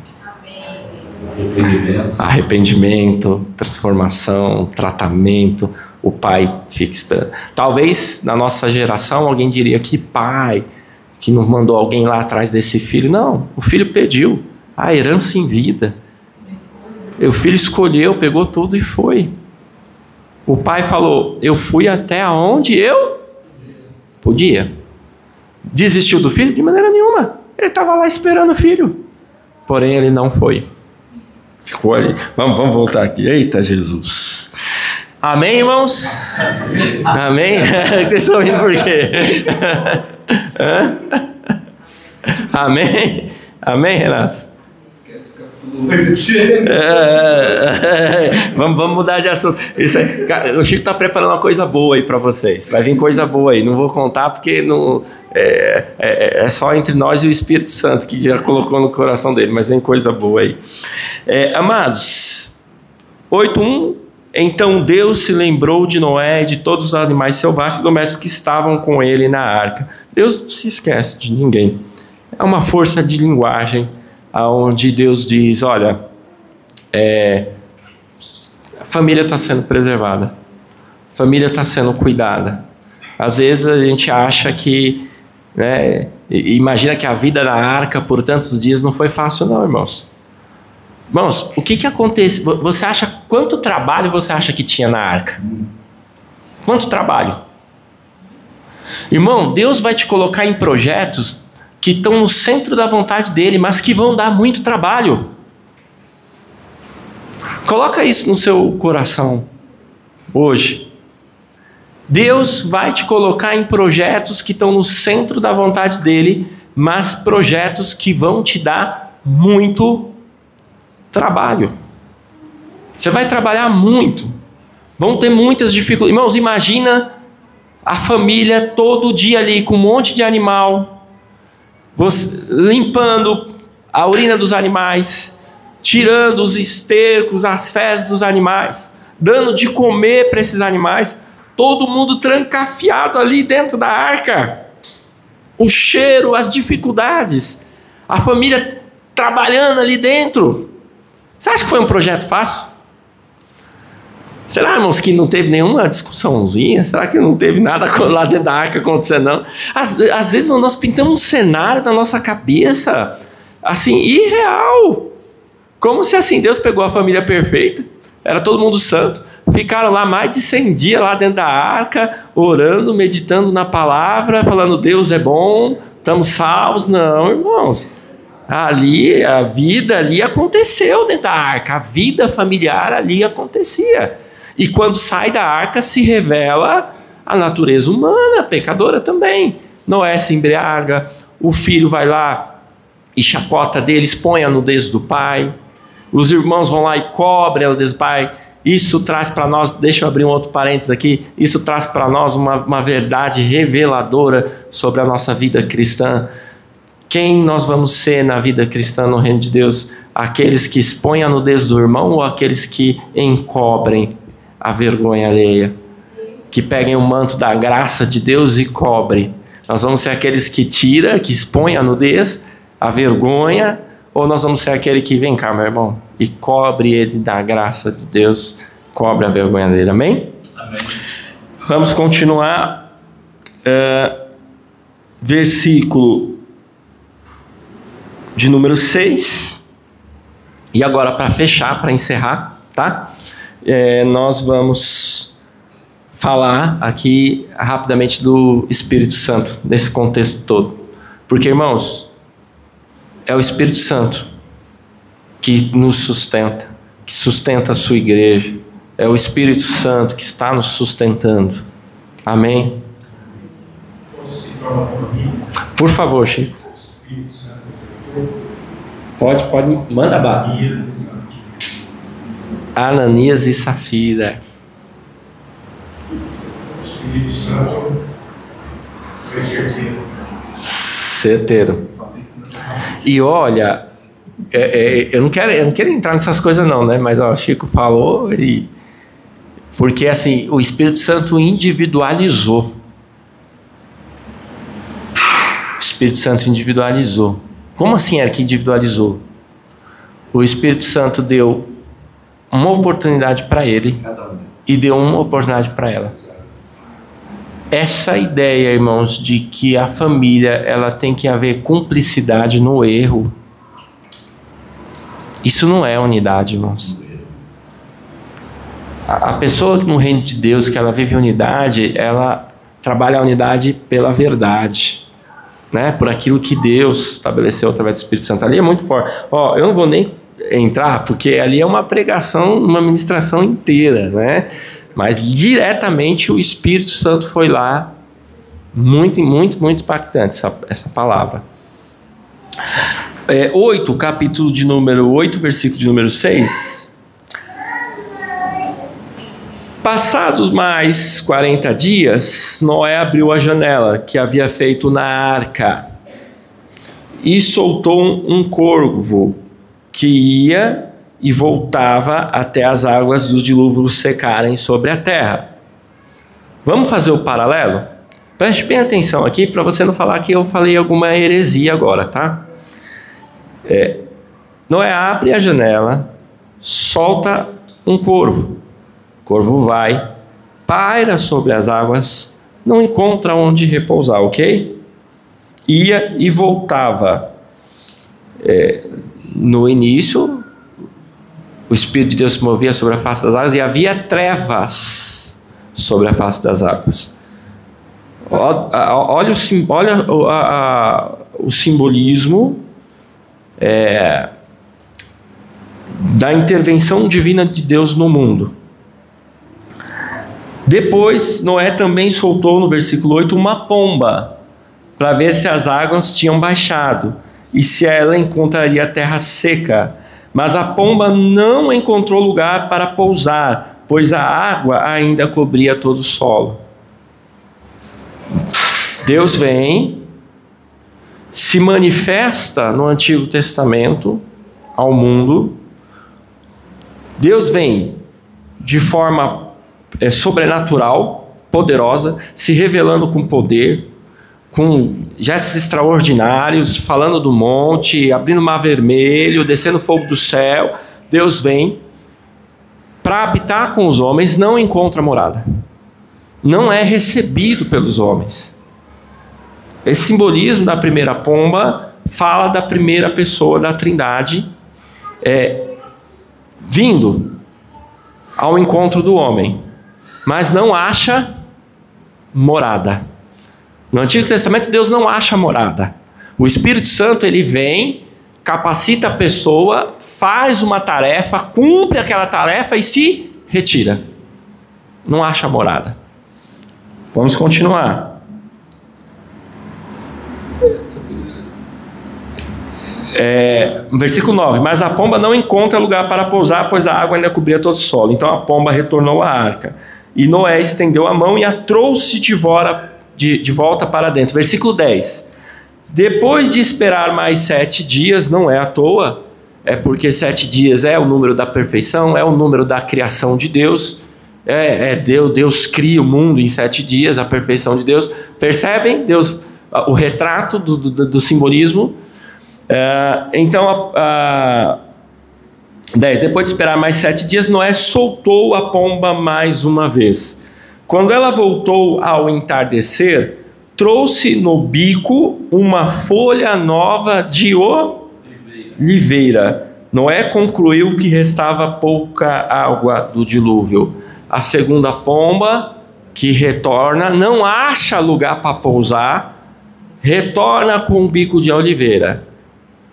arrependimento, transformação, tratamento. O pai fica esperando. Talvez na nossa geração alguém diria: que pai que não mandou alguém lá atrás desse filho. Não, o filho pediu a herança em vida. O filho escolheu, pegou tudo e foi. O pai falou: eu fui até onde eu podia. Desistiu do filho? De maneira nenhuma. Ele estava lá esperando o filho. Porém, ele não foi. Ficou ali. Vamos voltar aqui. Eita, Jesus. Amém, irmãos? Amém? Vocês estão rindo por quê? Amém? Amém, Renato? Esquece o capítulo 8 de Gênesis. Vamos mudar de assunto. Isso aí, cara, o Chico está preparando uma coisa boa aí para vocês. Vai vir coisa boa aí. Não vou contar porque não, é só entre nós e o Espírito Santo que já colocou no coração dele. Mas vem coisa boa aí. Amados, 8:1. Então Deus se lembrou de Noé e de todos os animais selvagens e domésticos que estavam com ele na arca. Deus não se esquece de ninguém. É uma força de linguagem onde Deus diz: olha, a família está sendo preservada, a família está sendo cuidada. Às vezes a gente acha que, né, imagina que a vida na arca por tantos dias não foi fácil, não, irmãos. Irmãos, o que acontece? Você acha, quanto trabalho você acha que tinha na arca? Quanto trabalho? Irmão, Deus vai te colocar em projetos que estão no centro da vontade dele, mas que vão dar muito trabalho. Coloca isso no seu coração hoje. Deus vai te colocar em projetos que estão no centro da vontade dele, mas projetos que vão te dar muito trabalho. Você vai trabalhar muito. Vão ter muitas dificuldades. Irmãos, imagina a família todo dia ali com um monte de animal, limpando a urina dos animais, tirando os estercos, as fezes dos animais, dando de comer para esses animais, todo mundo trancafiado ali dentro da arca. O cheiro, as dificuldades, a família trabalhando ali dentro. Você acha que foi um projeto fácil? Será, irmãos, que não teve nenhuma discussãozinha? Será que não teve nada lá dentro da arca acontecendo, não? Às vezes nós pintamos um cenário na nossa cabeça, assim, irreal. Como se assim, Deus pegou a família perfeita, era todo mundo santo, ficaram lá mais de 100 dias lá dentro da arca, orando, meditando na palavra, falando: Deus é bom, estamos salvos. Não, irmãos. Ali, a vida ali aconteceu dentro da arca, a vida familiar ali acontecia. E quando sai da arca se revela a natureza humana, pecadora também. Noé se embriaga, o filho vai lá e chacota deles, põe a nudez do pai. Os irmãos vão lá e cobrem a nudez do pai. Isso traz para nós, deixa eu abrir um outro parênteses aqui, isso traz para nós uma verdade reveladora sobre a nossa vida cristã. Quem nós vamos ser na vida cristã no reino de Deus? Aqueles que expõem a nudez do irmão ou aqueles que encobrem a vergonha alheia? Que peguem o manto da graça de Deus e cobrem. Nós vamos ser aqueles que tira, que expõem a nudez, a vergonha, ou nós vamos ser aquele que vem cá, meu irmão, e cobre ele da graça de Deus, cobre a vergonha dele. Amém? Amém. Vamos continuar. Versículo de número 6, e agora para fechar, para encerrar, tá? nós vamos falar aqui rapidamente do Espírito Santo, nesse contexto todo. Porque, irmãos, é o Espírito Santo que nos sustenta, que sustenta a sua igreja. É o Espírito Santo que está nos sustentando. Amém? Posso citar uma família? Por favor, Chico. Espírito Santo. Pode, manda bala. Ananias e Safira. O Espírito Santo foi certeiro. Certeiro. E olha, eu não quero entrar nessas coisas não, né? Mas ó, o Chico falou porque assim, o Espírito Santo individualizou. O Espírito Santo individualizou. Como assim era que individualizou? O Espírito Santo deu uma oportunidade para ele e deu uma oportunidade para ela. Essa ideia, irmãos, de que a família ela tem que haver cumplicidade no erro, isso não é unidade, irmãos. A pessoa no reino de Deus que ela vive unidade, ela trabalha a unidade pela verdade, né? Por aquilo que Deus estabeleceu através do Espírito Santo. Ali é muito forte. Ó, eu não vou nem entrar, porque ali é uma pregação, uma ministração inteira, né? Mas diretamente o Espírito Santo foi lá, muito impactante essa palavra. 8, capítulo de número 8, versículo de número 6. Passados mais 40 dias, Noé abriu a janela que havia feito na arca e soltou um corvo que ia e voltava até as águas dos dilúvios secarem sobre a terra. Vamos fazer o paralelo? Preste bem atenção aqui para você não falar que eu falei alguma heresia agora, tá? Noé abre a janela, solta um corvo. O corvo vai, paira sobre as águas, não encontra onde repousar, ok? Ia e voltava. No início, o Espírito de Deus se movia sobre a face das águas e havia trevas sobre a face das águas. Olha o simbolismo da intervenção divina de Deus no mundo. Depois, Noé também soltou no versículo 8 uma pomba para ver se as águas tinham baixado e se ela encontraria a terra seca. Mas a pomba não encontrou lugar para pousar, pois a água ainda cobria todo o solo. Deus vem, se manifesta no Antigo Testamento ao mundo. Deus vem de forma sobrenatural, poderosa, se revelando com poder, com gestos extraordinários, falando do monte, abrindo o mar vermelho, descendo fogo do céu. Deus vem para habitar com os homens, não encontra morada, não é recebido pelos homens. Esse simbolismo da primeira pomba fala da primeira pessoa da Trindade vindo ao encontro do homem, mas não acha morada. No Antigo Testamento, Deus não acha morada. O Espírito Santo, ele vem, capacita a pessoa, faz uma tarefa, cumpre aquela tarefa e se retira. Não acha morada. Vamos continuar. Versículo 9. Mas a pomba não encontra lugar para pousar, pois a água ainda cobria todo o solo. Então a pomba retornou à arca. E Noé estendeu a mão e a trouxe de volta para dentro. Versículo 10. Depois de esperar mais 7 dias, não é à toa, é porque 7 dias é o número da perfeição, é o número da criação de Deus. Deus cria o mundo em 7 dias, a perfeição de Deus. Percebem? Deus, o retrato do simbolismo. Então, 10. Depois de esperar mais 7 dias, Noé soltou a pomba mais uma vez. Quando ela voltou ao entardecer, trouxe no bico uma folha nova de oliveira, Noé concluiu que restava pouca água do dilúvio. A segunda pomba, que retorna, não acha lugar para pousar, retorna com um bico de oliveira.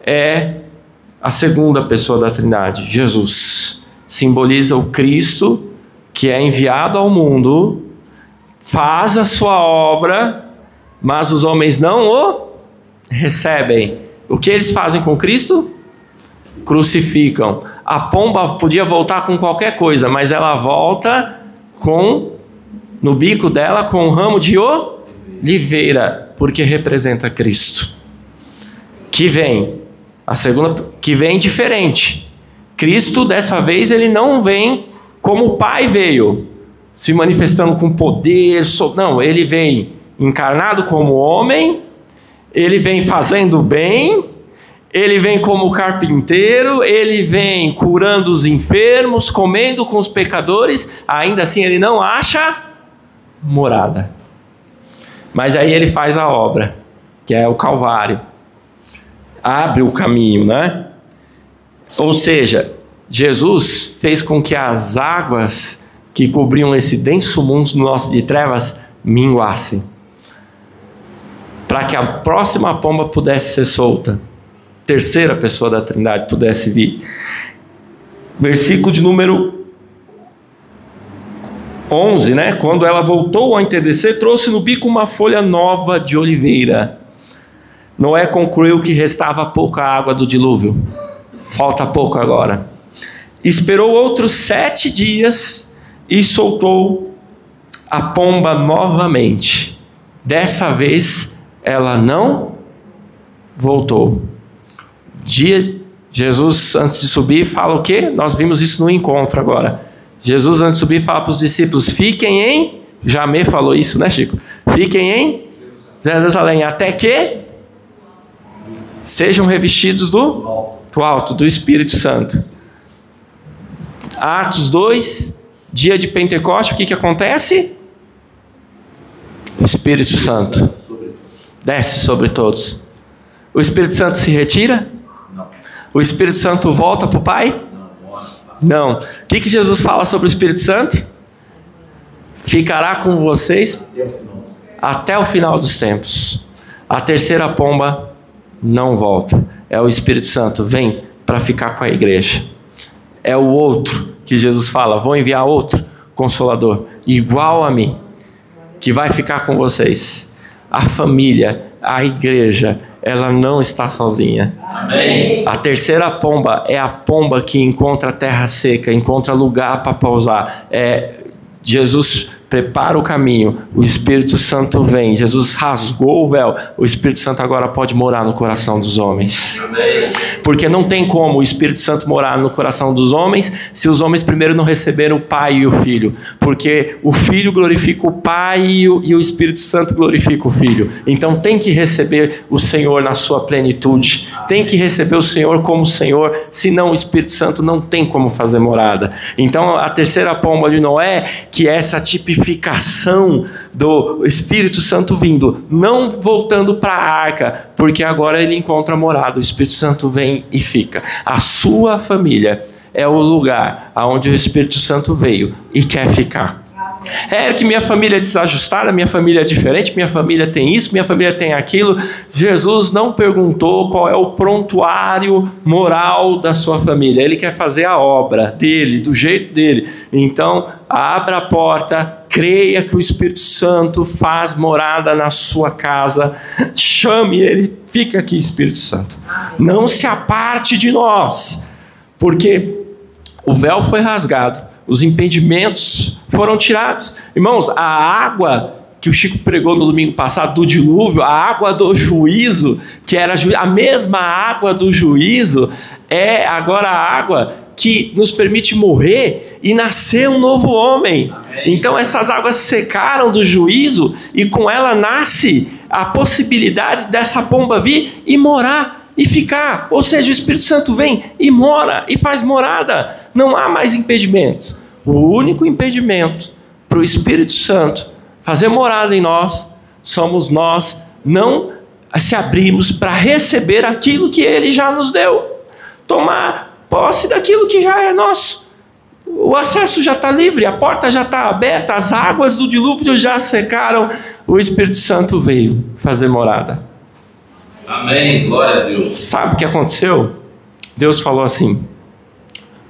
É a segunda pessoa da Trindade, Jesus. Simboliza o Cristo que é enviado ao mundo, faz a sua obra, mas os homens não o recebem. O que eles fazem com Cristo? Crucificam. A pomba podia voltar com qualquer coisa, mas ela volta no bico dela com um ramo de oliveira, porque representa Cristo. Que vem, a segunda, que vem diferente. Cristo, dessa vez, ele não vem como o Pai veio, se manifestando com poder. Não, ele vem encarnado como homem, ele vem fazendo bem, ele vem como carpinteiro, ele vem curando os enfermos, comendo com os pecadores, ainda assim ele não acha morada. Mas aí ele faz a obra, que é o Calvário. Abre o caminho, né? Ou seja, Jesus fez com que as águas que cobriam esse denso mundo nosso de trevas minguassem, para que a próxima pomba pudesse ser solta, terceira pessoa da Trindade pudesse vir. Versículo de número 11, né? Quando ela voltou ao entardecer, trouxe no bico uma folha nova de oliveira. Noé concluiu que restava pouca água do dilúvio. Falta pouco agora. Esperou outros 7 dias e soltou a pomba novamente. Dessa vez ela não voltou. Jesus, antes de subir, fala o quê? Nós vimos isso no encontro agora. Jesus, antes de subir, fala para os discípulos: fiquem em... Jamê falou isso, né, Chico? Fiquem em Jerusalém, até que sejam revestidos do alto, do Espírito Santo. Atos 2, dia de Pentecostes, o que acontece? O Espírito Santo desce sobre todos. O Espírito Santo se retira? Não. O Espírito Santo volta para o Pai? Não. O que Jesus fala sobre o Espírito Santo? Ficará com vocês até o final dos tempos. A terceira pomba não volta. É o Espírito Santo, vem para ficar com a igreja. É o outro que Jesus fala: vou enviar outro Consolador, igual a mim, que vai ficar com vocês. A família, a igreja, ela não está sozinha. Amém. A terceira pomba é a pomba que encontra terra seca, encontra lugar para pousar. Jesus prepara o caminho, o Espírito Santo vem. Jesus rasgou o véu, o Espírito Santo agora pode morar no coração dos homens. Amém. Porque não tem como o Espírito Santo morar no coração dos homens se os homens primeiro não receberam o Pai e o Filho. Porque o Filho glorifica o Pai e o Espírito Santo glorifica o Filho. Então tem que receber o Senhor na sua plenitude. Tem que receber o Senhor como Senhor, senão o Espírito Santo não tem como fazer morada. Então a terceira pomba de Noé, que é essa tipificação do Espírito Santo vindo, não voltando para a arca, porque agora ele encontra morada, o Espírito Santo vem e fica. A sua família é o lugar aonde o Espírito Santo veio e quer ficar. Que minha família é desajustada, minha família é diferente, minha família tem isso, minha família tem aquilo. Jesus não perguntou qual é o prontuário moral da sua família. Ele quer fazer a obra dele, do jeito dele. Então, abra a porta, creia que o Espírito Santo faz morada na sua casa. Chame ele, fica aqui, Espírito Santo. Não se aparte de nós, porque o véu foi rasgado, os impedimentos foram tirados. Irmãos, a água que o Chico pregou no domingo passado, do dilúvio, a água do juízo, que era a mesma água do juízo, é agora a água que nos permite morrer e nascer um novo homem. Amém. Então essas águas secaram do juízo e com ela nasce a possibilidade dessa pomba vir e morar e ficar. Ou seja, o Espírito Santo vem e mora e faz morada. Não há mais impedimentos. O único impedimento para o Espírito Santo fazer morada em nós somos nós não se abrirmos para receber aquilo que ele já nos deu. Tomar posse daquilo que já é nosso. O acesso já está livre, a porta já está aberta, as águas do dilúvio já secaram, o Espírito Santo veio fazer morada. Amém, glória a Deus. Sabe o que aconteceu? Deus falou assim: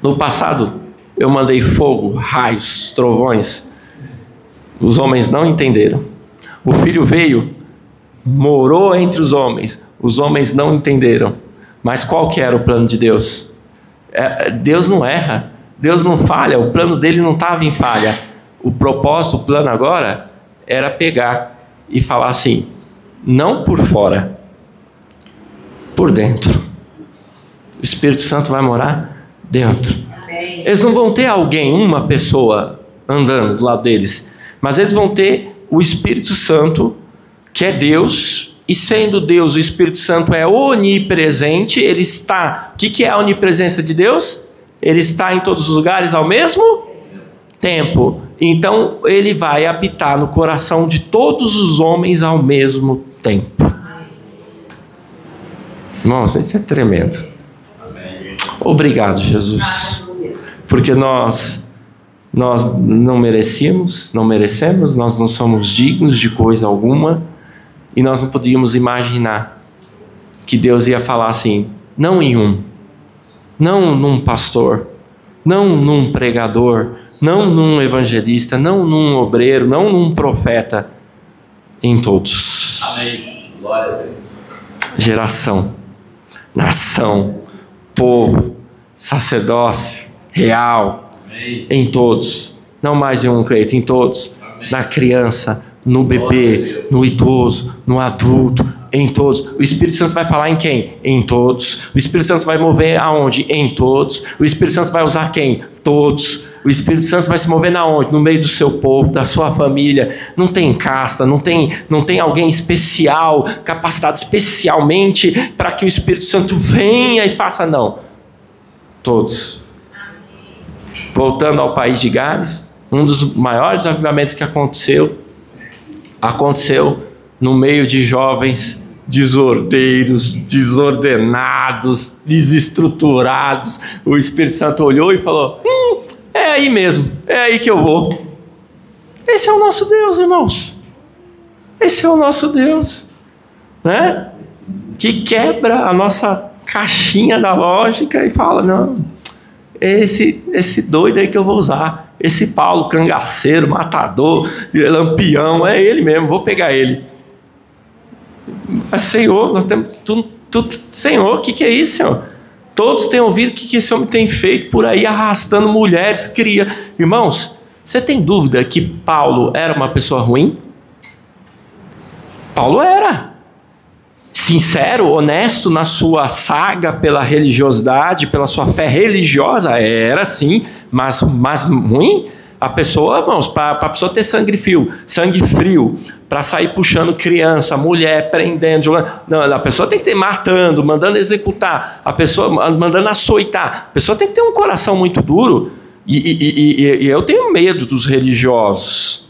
no passado eu mandei fogo, raios, trovões, os homens não entenderam. O Filho veio, morou entre os homens não entenderam. Mas qual que era o plano de Deus? Deus não erra, Deus não falha, o plano dele não estava em falha. O propósito, o plano agora era pegar e falar assim: não por fora, por dentro. O Espírito Santo vai morar dentro. Eles não vão ter alguém, uma pessoa andando do lado deles, mas eles vão ter o Espírito Santo, que é Deus, e sendo Deus, o Espírito Santo é onipresente, ele está... O que é a onipresença de Deus? Ele está em todos os lugares ao mesmo tempo. Então, ele vai habitar no coração de todos os homens ao mesmo tempo. Nossa, isso é tremendo. Obrigado, Jesus. Porque nós não merecemos, nós não somos dignos de coisa alguma, e nós não podíamos imaginar que Deus ia falar assim: não em um, não num pastor, não num pregador, não num evangelista, não num obreiro, não num profeta, em todos. Amém. Glória a Deus. Geração, nação, povo, sacerdócio, real, Amém. Em todos, não mais em um creio, em todos. Amém. Na criança, no bebê, no idoso, no adulto, em todos. O Espírito Santo vai falar em quem? Em todos. O Espírito Santo vai mover aonde? Em todos. O Espírito Santo vai usar quem? Todos. O Espírito Santo vai se mover na onde? No meio do seu povo, da sua família. Não tem casta, não tem alguém especial, capacitado especialmente para que o Espírito Santo venha e faça, não. Todos. Voltando ao país de Gales, um dos maiores avivamentos que aconteceu no meio de jovens desordeiros, desordenados, desestruturados. O Espírito Santo olhou e falou: é aí mesmo, é aí que eu vou. Esse é o nosso Deus, irmãos. Esse é o nosso Deus, né? Que quebra a nossa caixinha da lógica e fala: não, esse doido aí que eu vou usar. Esse Paulo, cangaceiro, matador, lampião, é ele mesmo, vou pegar ele. Mas, Senhor, nós temos tudo. Senhor, o que é isso, Senhor? Todos têm ouvido o que esse homem tem feito por aí, arrastando mulheres, cria. Irmãos, você tem dúvida que Paulo era uma pessoa ruim? Paulo era sincero, honesto na sua saga pela religiosidade, pela sua fé religiosa, era sim, mas ruim? A pessoa, irmãos, para a pessoa ter sangue frio, para sair puxando criança, mulher, prendendo, jogando, não, a pessoa tem que ter matando, mandando executar, a pessoa mandando açoitar, a pessoa tem que ter um coração muito duro, e eu tenho medo dos religiosos.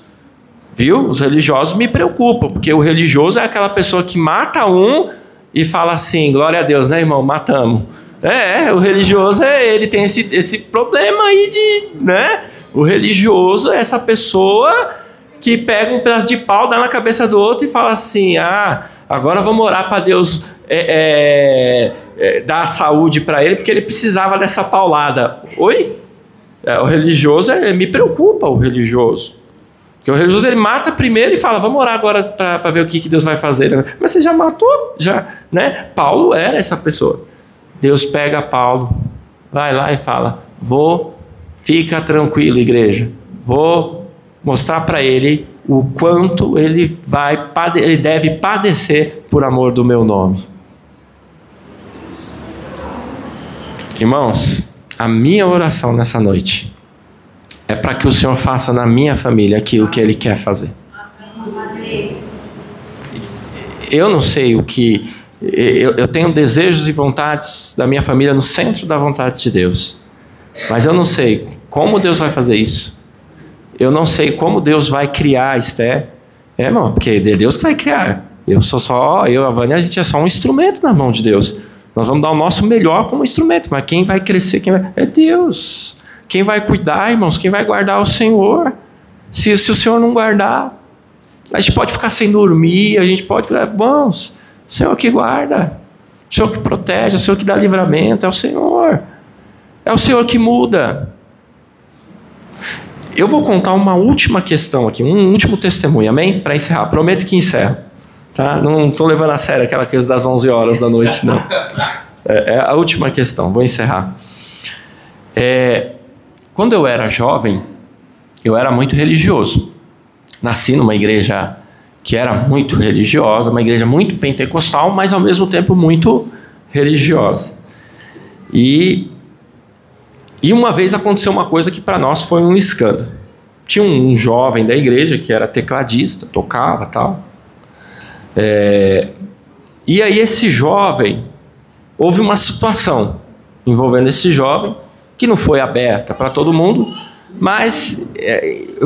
Viu? Os religiosos me preocupam, porque o religioso é aquela pessoa que mata um e fala assim: glória a Deus, né, irmão? Matamos. O religioso ele tem esse problema aí de, né? O religioso é essa pessoa que pega um pedaço de pau, dá na cabeça do outro e fala assim: agora vamos orar para Deus dar saúde para ele, porque ele precisava dessa paulada. Oi? O religioso me preocupa, o religioso. Porque o religioso ele mata primeiro e fala: vamos orar agora para ver o que Deus vai fazer. Mas você já matou? Já, né? Paulo era essa pessoa. Deus pega Paulo, vai lá e fala: fica tranquilo, igreja. Vou mostrar para ele o quanto ele deve padecer por amor do meu nome. Irmãos, a minha oração nessa noite é para que o Senhor faça na minha família aquilo que Ele quer fazer. Eu não sei o que... Eu tenho desejos e vontades da minha família no centro da vontade de Deus. Mas eu não sei como Deus vai fazer isso. Eu não sei como Deus vai criar a Esther. Irmão, porque é Deus que vai criar. Eu e a Vânia, a gente é só um instrumento na mão de Deus. Nós vamos dar o nosso melhor como instrumento, mas quem vai crescer é Deus. Quem vai cuidar, irmãos, quem vai guardar é o Senhor. Se o Senhor não guardar, a gente pode ficar sem dormir, a gente pode ficar, irmãos, o Senhor que guarda, o Senhor que protege, o Senhor que dá livramento, é o Senhor. É o Senhor que muda. Eu vou contar uma última questão aqui, um último testemunho, amém? Para encerrar, prometo que encerro. Tá? Não estou levando a sério aquela coisa das 11 horas da noite, não. É a última questão, vou encerrar. Quando eu era jovem, eu era muito religioso. Nasci numa igreja que era muito religiosa, uma igreja muito pentecostal, mas ao mesmo tempo muito religiosa. E uma vez aconteceu uma coisa que para nós foi um escândalo. Tinha um jovem da igreja que era tecladista, tocava e tal. E aí esse jovem, houve uma situação envolvendo esse jovem, que não foi aberta para todo mundo, mas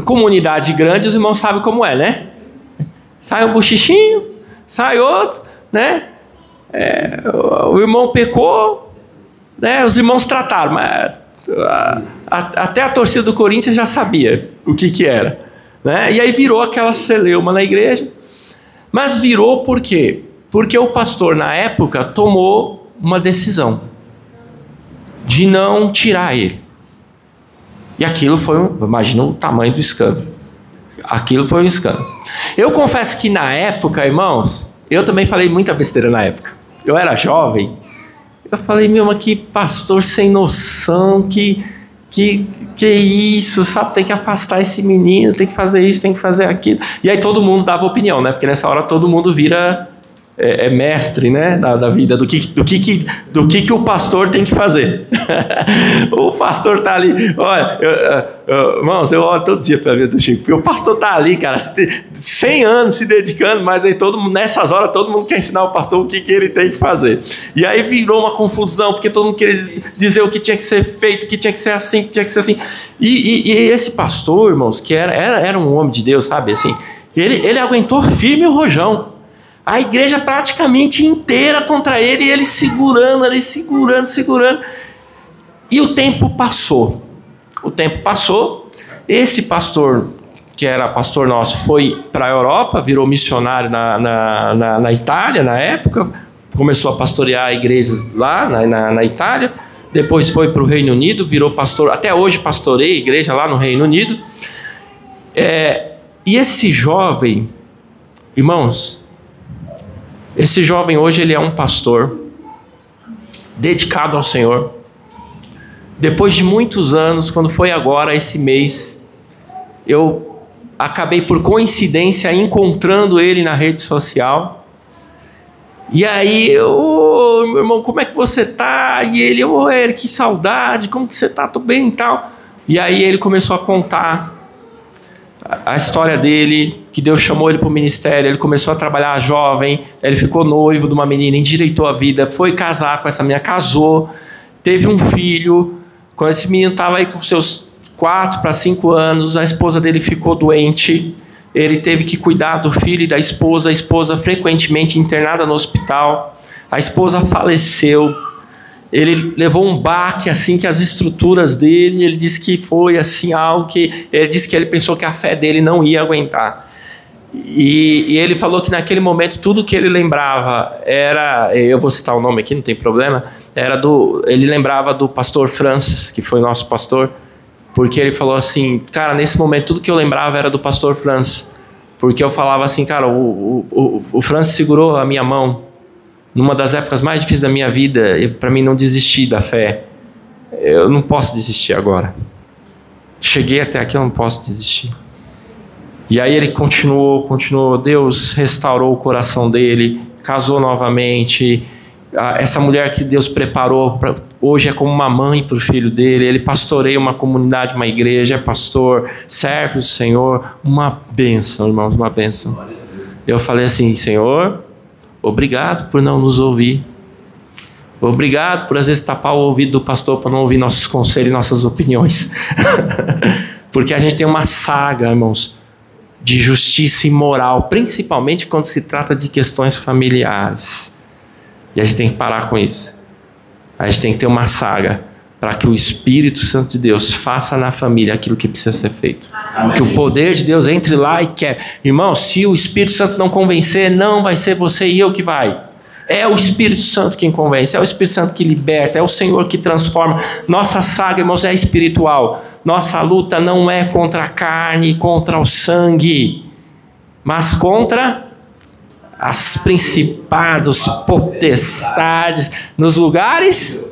comunidade grande, os irmãos sabem como é, né? Sai um bochichinho, sai outro, né? O irmão pecou, né? Os irmãos trataram, mas até a torcida do Corinthians já sabia o que era, né? E aí virou aquela celeuma na igreja. Mas virou por quê? Porque o pastor, na época, tomou uma decisão de não tirar ele. E aquilo foi imagina o tamanho do escândalo. Aquilo foi um escândalo. Eu confesso que na época, irmãos, eu também falei muita besteira na época. Eu era jovem. Eu falei, meu, mas que pastor sem noção, que isso, sabe? Tem que afastar esse menino, tem que fazer isso, tem que fazer aquilo. E aí todo mundo dava opinião, né? Porque nessa hora todo mundo vira mestre, né? Da vida, do que o pastor tem que fazer. O pastor tá ali, olha, irmãos, eu oro todo dia para ver do Chico, porque o pastor tá ali, cara, 100 anos se dedicando, mas aí nessas horas todo mundo quer ensinar o pastor o que ele tem que fazer. E aí virou uma confusão, porque todo mundo queria dizer o que tinha que ser feito, que tinha que ser assim, que tinha que ser assim. E esse pastor, irmãos, que era um homem de Deus, sabe, assim, ele aguentou firme o rojão. A igreja praticamente inteira contra ele, e ele segurando. E o tempo passou. Esse pastor, que era pastor nosso, foi para a Europa, virou missionário na Itália, na época. Começou a pastorear igrejas lá na Itália. Depois foi para o Reino Unido, virou pastor. Até hoje pastoreia a igreja lá no Reino Unido. E esse jovem, irmãos... Esse jovem hoje ele é um pastor dedicado ao Senhor. Depois de muitos anos, quando foi agora, esse mês, eu acabei por coincidência encontrando ele na rede social. E aí, meu irmão, como é que você tá? E ele, Eric, que saudade, como que você tá? Tô bem e tal. E aí ele começou a contar a história dele, que Deus chamou ele para o ministério. Ele começou a trabalhar jovem, ele ficou noivo de uma menina, endireitou a vida, foi casar com essa menina, casou, teve um filho. Quando esse menino estava aí com seus 4 para 5 anos, a esposa dele ficou doente, ele teve que cuidar do filho e da esposa, a esposa frequentemente internada no hospital, a esposa faleceu. Ele levou um baque, assim, que as estruturas dele, ele disse que foi assim algo que... Ele disse que ele pensou que a fé dele não ia aguentar. E ele falou que naquele momento tudo que ele lembrava era... Eu vou citar o nome aqui, não tem problema. Ele lembrava do pastor Francis, que foi nosso pastor, porque ele falou assim, cara, nesse momento tudo que eu lembrava era do pastor Francis. Porque eu falava assim, cara, o Francis segurou a minha mão numa das épocas mais difíceis da minha vida, para mim não desistir da fé. Eu não posso desistir agora. Cheguei até aqui, eu não posso desistir. E aí ele continuou. Deus restaurou o coração dele, casou novamente. Essa mulher que Deus preparou hoje é como uma mãe para o filho dele. Ele pastoreia uma comunidade, uma igreja, é pastor, serve o Senhor. Uma bênção, irmãos, uma bênção. Eu falei assim, Senhor, obrigado por não nos ouvir. Obrigado por às vezes tapar o ouvido do pastor para não ouvir nossos conselhos e nossas opiniões. Porque a gente tem uma saga, irmãos, de justiça e moral, principalmente quando se trata de questões familiares. E a gente tem que parar com isso. A gente tem que ter uma saga para que o Espírito Santo de Deus faça na família aquilo que precisa ser feito. Amém. Que o poder de Deus entre lá e quer. Irmão, se o Espírito Santo não convencer, não vai ser você e eu que vai. É o Espírito Santo quem convence, é o Espírito Santo que liberta, é o Senhor que transforma. Nossa saga, irmãos, é espiritual. Nossa luta não é contra a carne, contra o sangue, mas contra as principados, potestades, nos lugares.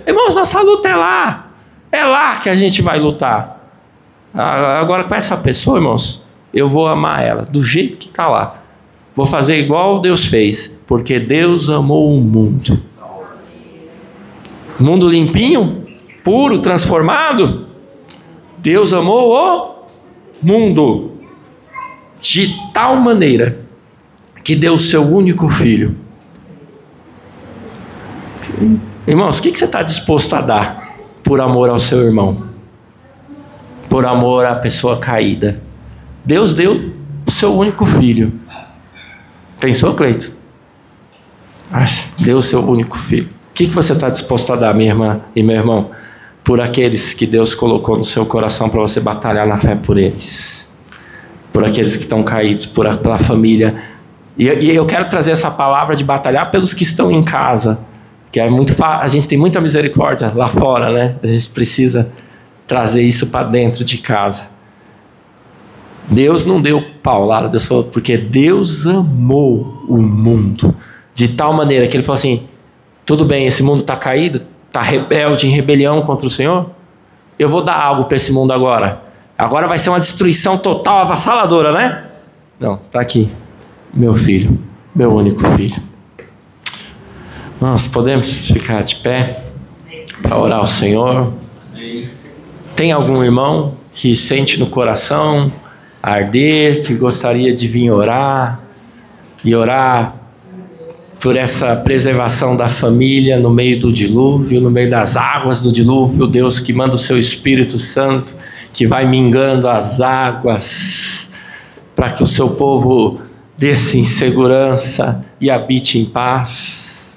Irmãos, nossa luta é lá. É lá que a gente vai lutar. Agora com essa pessoa, irmãos, eu vou amar ela do jeito que está lá. Vou fazer igual Deus fez, porque Deus amou o mundo. Mundo limpinho, puro, transformado. Deus amou o mundo de tal maneira que deu o seu único filho. Irmãos, o que você está disposto a dar por amor ao seu irmão? Por amor à pessoa caída? Deus deu o seu único filho. Pensou, Cleito? Deu o seu único filho. O que você está disposto a dar, minha irmã e meu irmão, por aqueles que Deus colocou no seu coração para você batalhar na fé por eles? Por aqueles que estão caídos, pela família. E eu quero trazer essa palavra de batalhar pelos que estão em casa. Que é muito a gente tem muita misericórdia lá fora, né? A gente precisa trazer isso para dentro de casa. Deus não deu paulada, Deus falou, porque Deus amou o mundo de tal maneira que Ele falou assim: tudo bem, esse mundo está caído, está rebelde, em rebelião contra o Senhor, eu vou dar algo para esse mundo agora. Agora vai ser uma destruição total, avassaladora, né? Não, está aqui, meu filho, meu único filho. Nós podemos ficar de pé para orar ao Senhor. Tem algum irmão que sente no coração arder, que gostaria de vir orar e orar por essa preservação da família no meio do dilúvio, no meio das águas do dilúvio? Deus que manda o seu Espírito Santo, que vai mingando as águas para que o seu povo desça em segurança e habite em paz.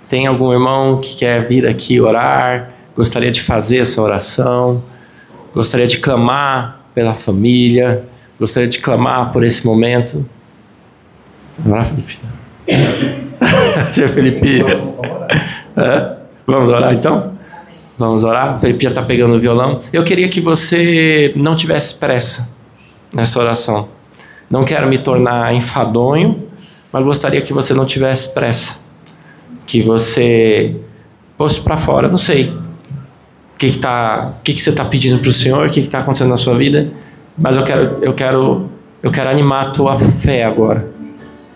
Tem algum irmão que quer vir aqui orar, gostaria de fazer essa oração, gostaria de clamar pela família, gostaria de clamar por esse momento? Vamos lá, Felipe. Felipe. Vamos orar então? Vamos orar? O Felipe já está pegando o violão. Eu queria que você não tivesse pressa nessa oração. Não quero me tornar enfadonho, mas gostaria que você não tivesse pressa. Que você fosse para fora, não sei o que você está pedindo para o Senhor, o que está acontecendo na sua vida, mas eu quero animar a tua fé agora.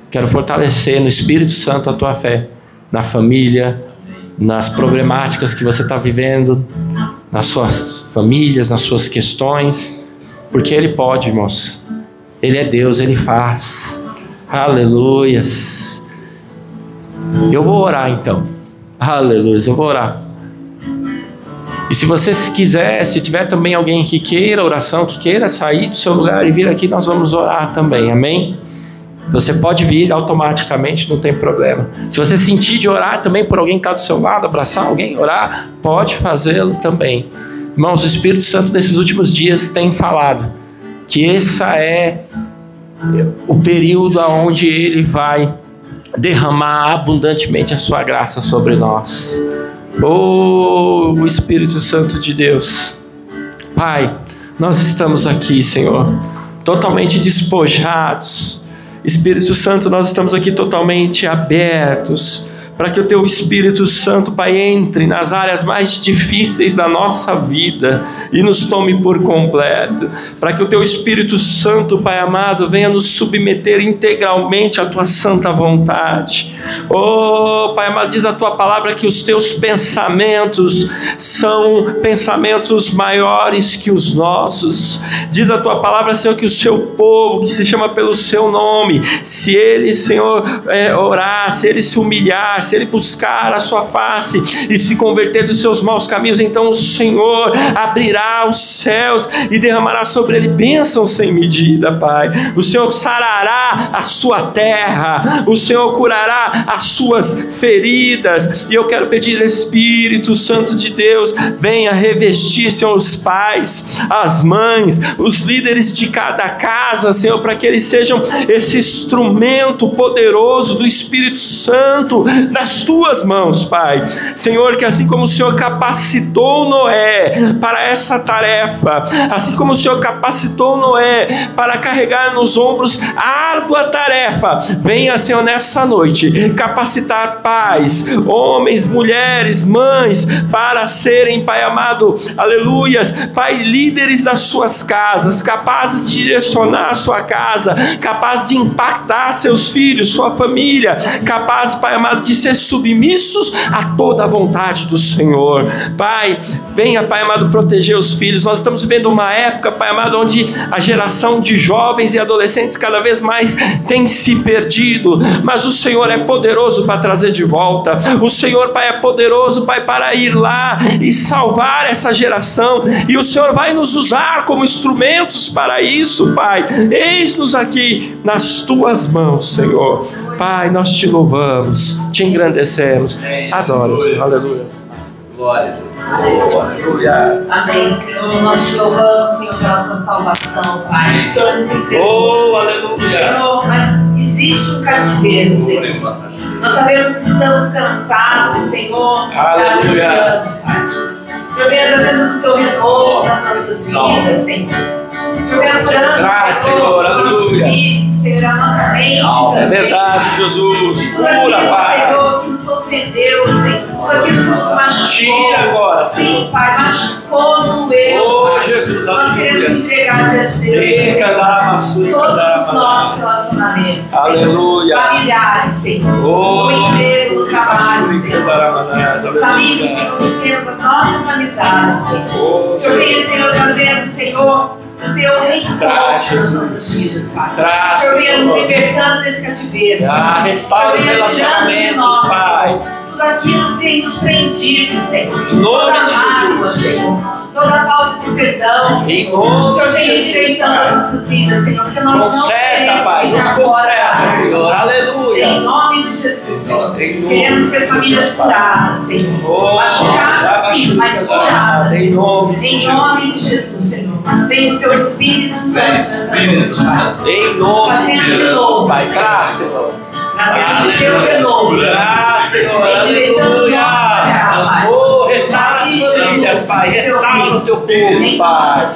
Quero fortalecer no Espírito Santo a tua fé, na família, nas problemáticas que você está vivendo, nas suas famílias, nas suas questões, porque Ele pode, irmãos. Ele é Deus, Ele faz. Aleluias. Eu vou orar então. Aleluia, eu vou orar. E se você quiser, se tiver também alguém que queira oração, que queira sair do seu lugar e vir aqui, nós vamos orar também, amém? Você pode vir automaticamente, não tem problema. Se você sentir de orar também por alguém que está do seu lado, abraçar alguém, orar, pode fazê-lo também. Irmãos, o Espírito Santo nesses últimos dias tem falado que esse é o período onde Ele vai derramar abundantemente a sua graça sobre nós. Oh, o Espírito Santo de Deus. Pai, nós estamos aqui, Senhor, totalmente despojados. Espírito Santo, nós estamos aqui totalmente abertos para que o Teu Espírito Santo, Pai, entre nas áreas mais difíceis da nossa vida e nos tome por completo, para que o Teu Espírito Santo, Pai amado, venha nos submeter integralmente à Tua santa vontade. Oh, Pai amado, diz a Tua palavra que os Teus pensamentos são pensamentos maiores que os nossos. Diz a Tua palavra, Senhor, que o Seu povo, que se chama pelo Seu nome, se ele, Senhor, orar, se ele se humilhar, se ele buscar a sua face e se converter dos seus maus caminhos, então o Senhor abrirá os céus e derramará sobre ele bênçãos sem medida, Pai. O Senhor sarará a sua terra, o Senhor curará as suas feridas. E eu quero pedir, Espírito Santo de Deus, venha revestir, Senhor, os pais, as mães, os líderes de cada casa, Senhor, para que eles sejam esse instrumento poderoso do Espírito Santo nas tuas mãos, Pai. Senhor, que assim como o Senhor capacitou Noé para essa tarefa, assim como o Senhor capacitou Noé para carregar nos ombros a árdua tarefa, venha, Senhor, nessa noite capacitar pais, homens, mulheres, mães, para serem, Pai amado, aleluias, Pai, líderes das suas casas, capazes de direcionar a sua casa, capazes de impactar seus filhos, sua família, capazes, Pai amado, de ser submissos a toda a vontade do Senhor. Pai, venha, Pai amado, proteger os filhos. Nós estamos vivendo uma época, Pai amado, onde a geração de jovens e adolescentes cada vez mais tem se perdido, mas o Senhor é poderoso para trazer de volta. O Senhor, Pai, é poderoso, Pai, para ir lá e salvar essa geração, e o Senhor vai nos usar como instrumentos para isso, Pai. Eis-nos aqui nas tuas mãos, Senhor. Pai, nós te louvamos, te engrandecemos. Adoro, Senhor. Aleluia. Glória. Aleluia. Amém, Senhor. Nós te louvamos, Senhor, pela tua salvação, Pai. O Senhor nos entregou. Oh, aleluia. Senhor, mas existe um cativeiro, Senhor. Nós sabemos que estamos cansados, Senhor. Aleluia. Senhor, venha trazendo o teu renovo nas nossas vidas, Senhor. Senhor, venha curando, Senhor, aleluia. Senhor, a nossa mente. É verdade, Jesus. Tudo aquilo, Cura, Pai. Senhor, que nos ofendeu, Senhor. Tudo aquilo que nos machucou. Tira agora, Senhor. Sim, Pai, machucou, doeu. Oh, Jesus, Nós queremos entregar diante de Deus. Todos os nossos relacionamentos. Aleluia. Familiares, Senhor. Oh, o emprego, no trabalho, Senhor. Os amigos, Senhor, temos as nossas amizades, Senhor. O Senhor venha, Senhor, trazendo, Senhor, o teu reino nas nossas vidas, Pai. O Senhor venha nos libertando desse cativeiro. Restaura os relacionamentos, Pai. Tudo aquilo que tem nos prendido, Senhor. Em nome de Jesus. Senhor. Toda falta de perdão, Senhor. O Senhor vem endireitando as nossas vidas, Senhor. Porque nós conserta, não Pai. Nos conserta, Senhor. Aleluia. Em nome de Jesus, Senhor. Queremos ser famílias curadas, Senhor. Machucadas, sim, mas curadas. Em nome de Jesus. Em nome de Jesus, Senhor. Vem o teu Espírito Santo nessa noite, Pai. Em nome de Jesus, Pai. Graças, Senhor. Trazendo o teu renovo. Graças, Senhor. Aleluia. Oh, restaura as famílias, Pai. Restaura o teu povo, Pai.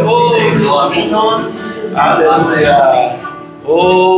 Oh, Em nome de Jesus. Aleluia. Oh.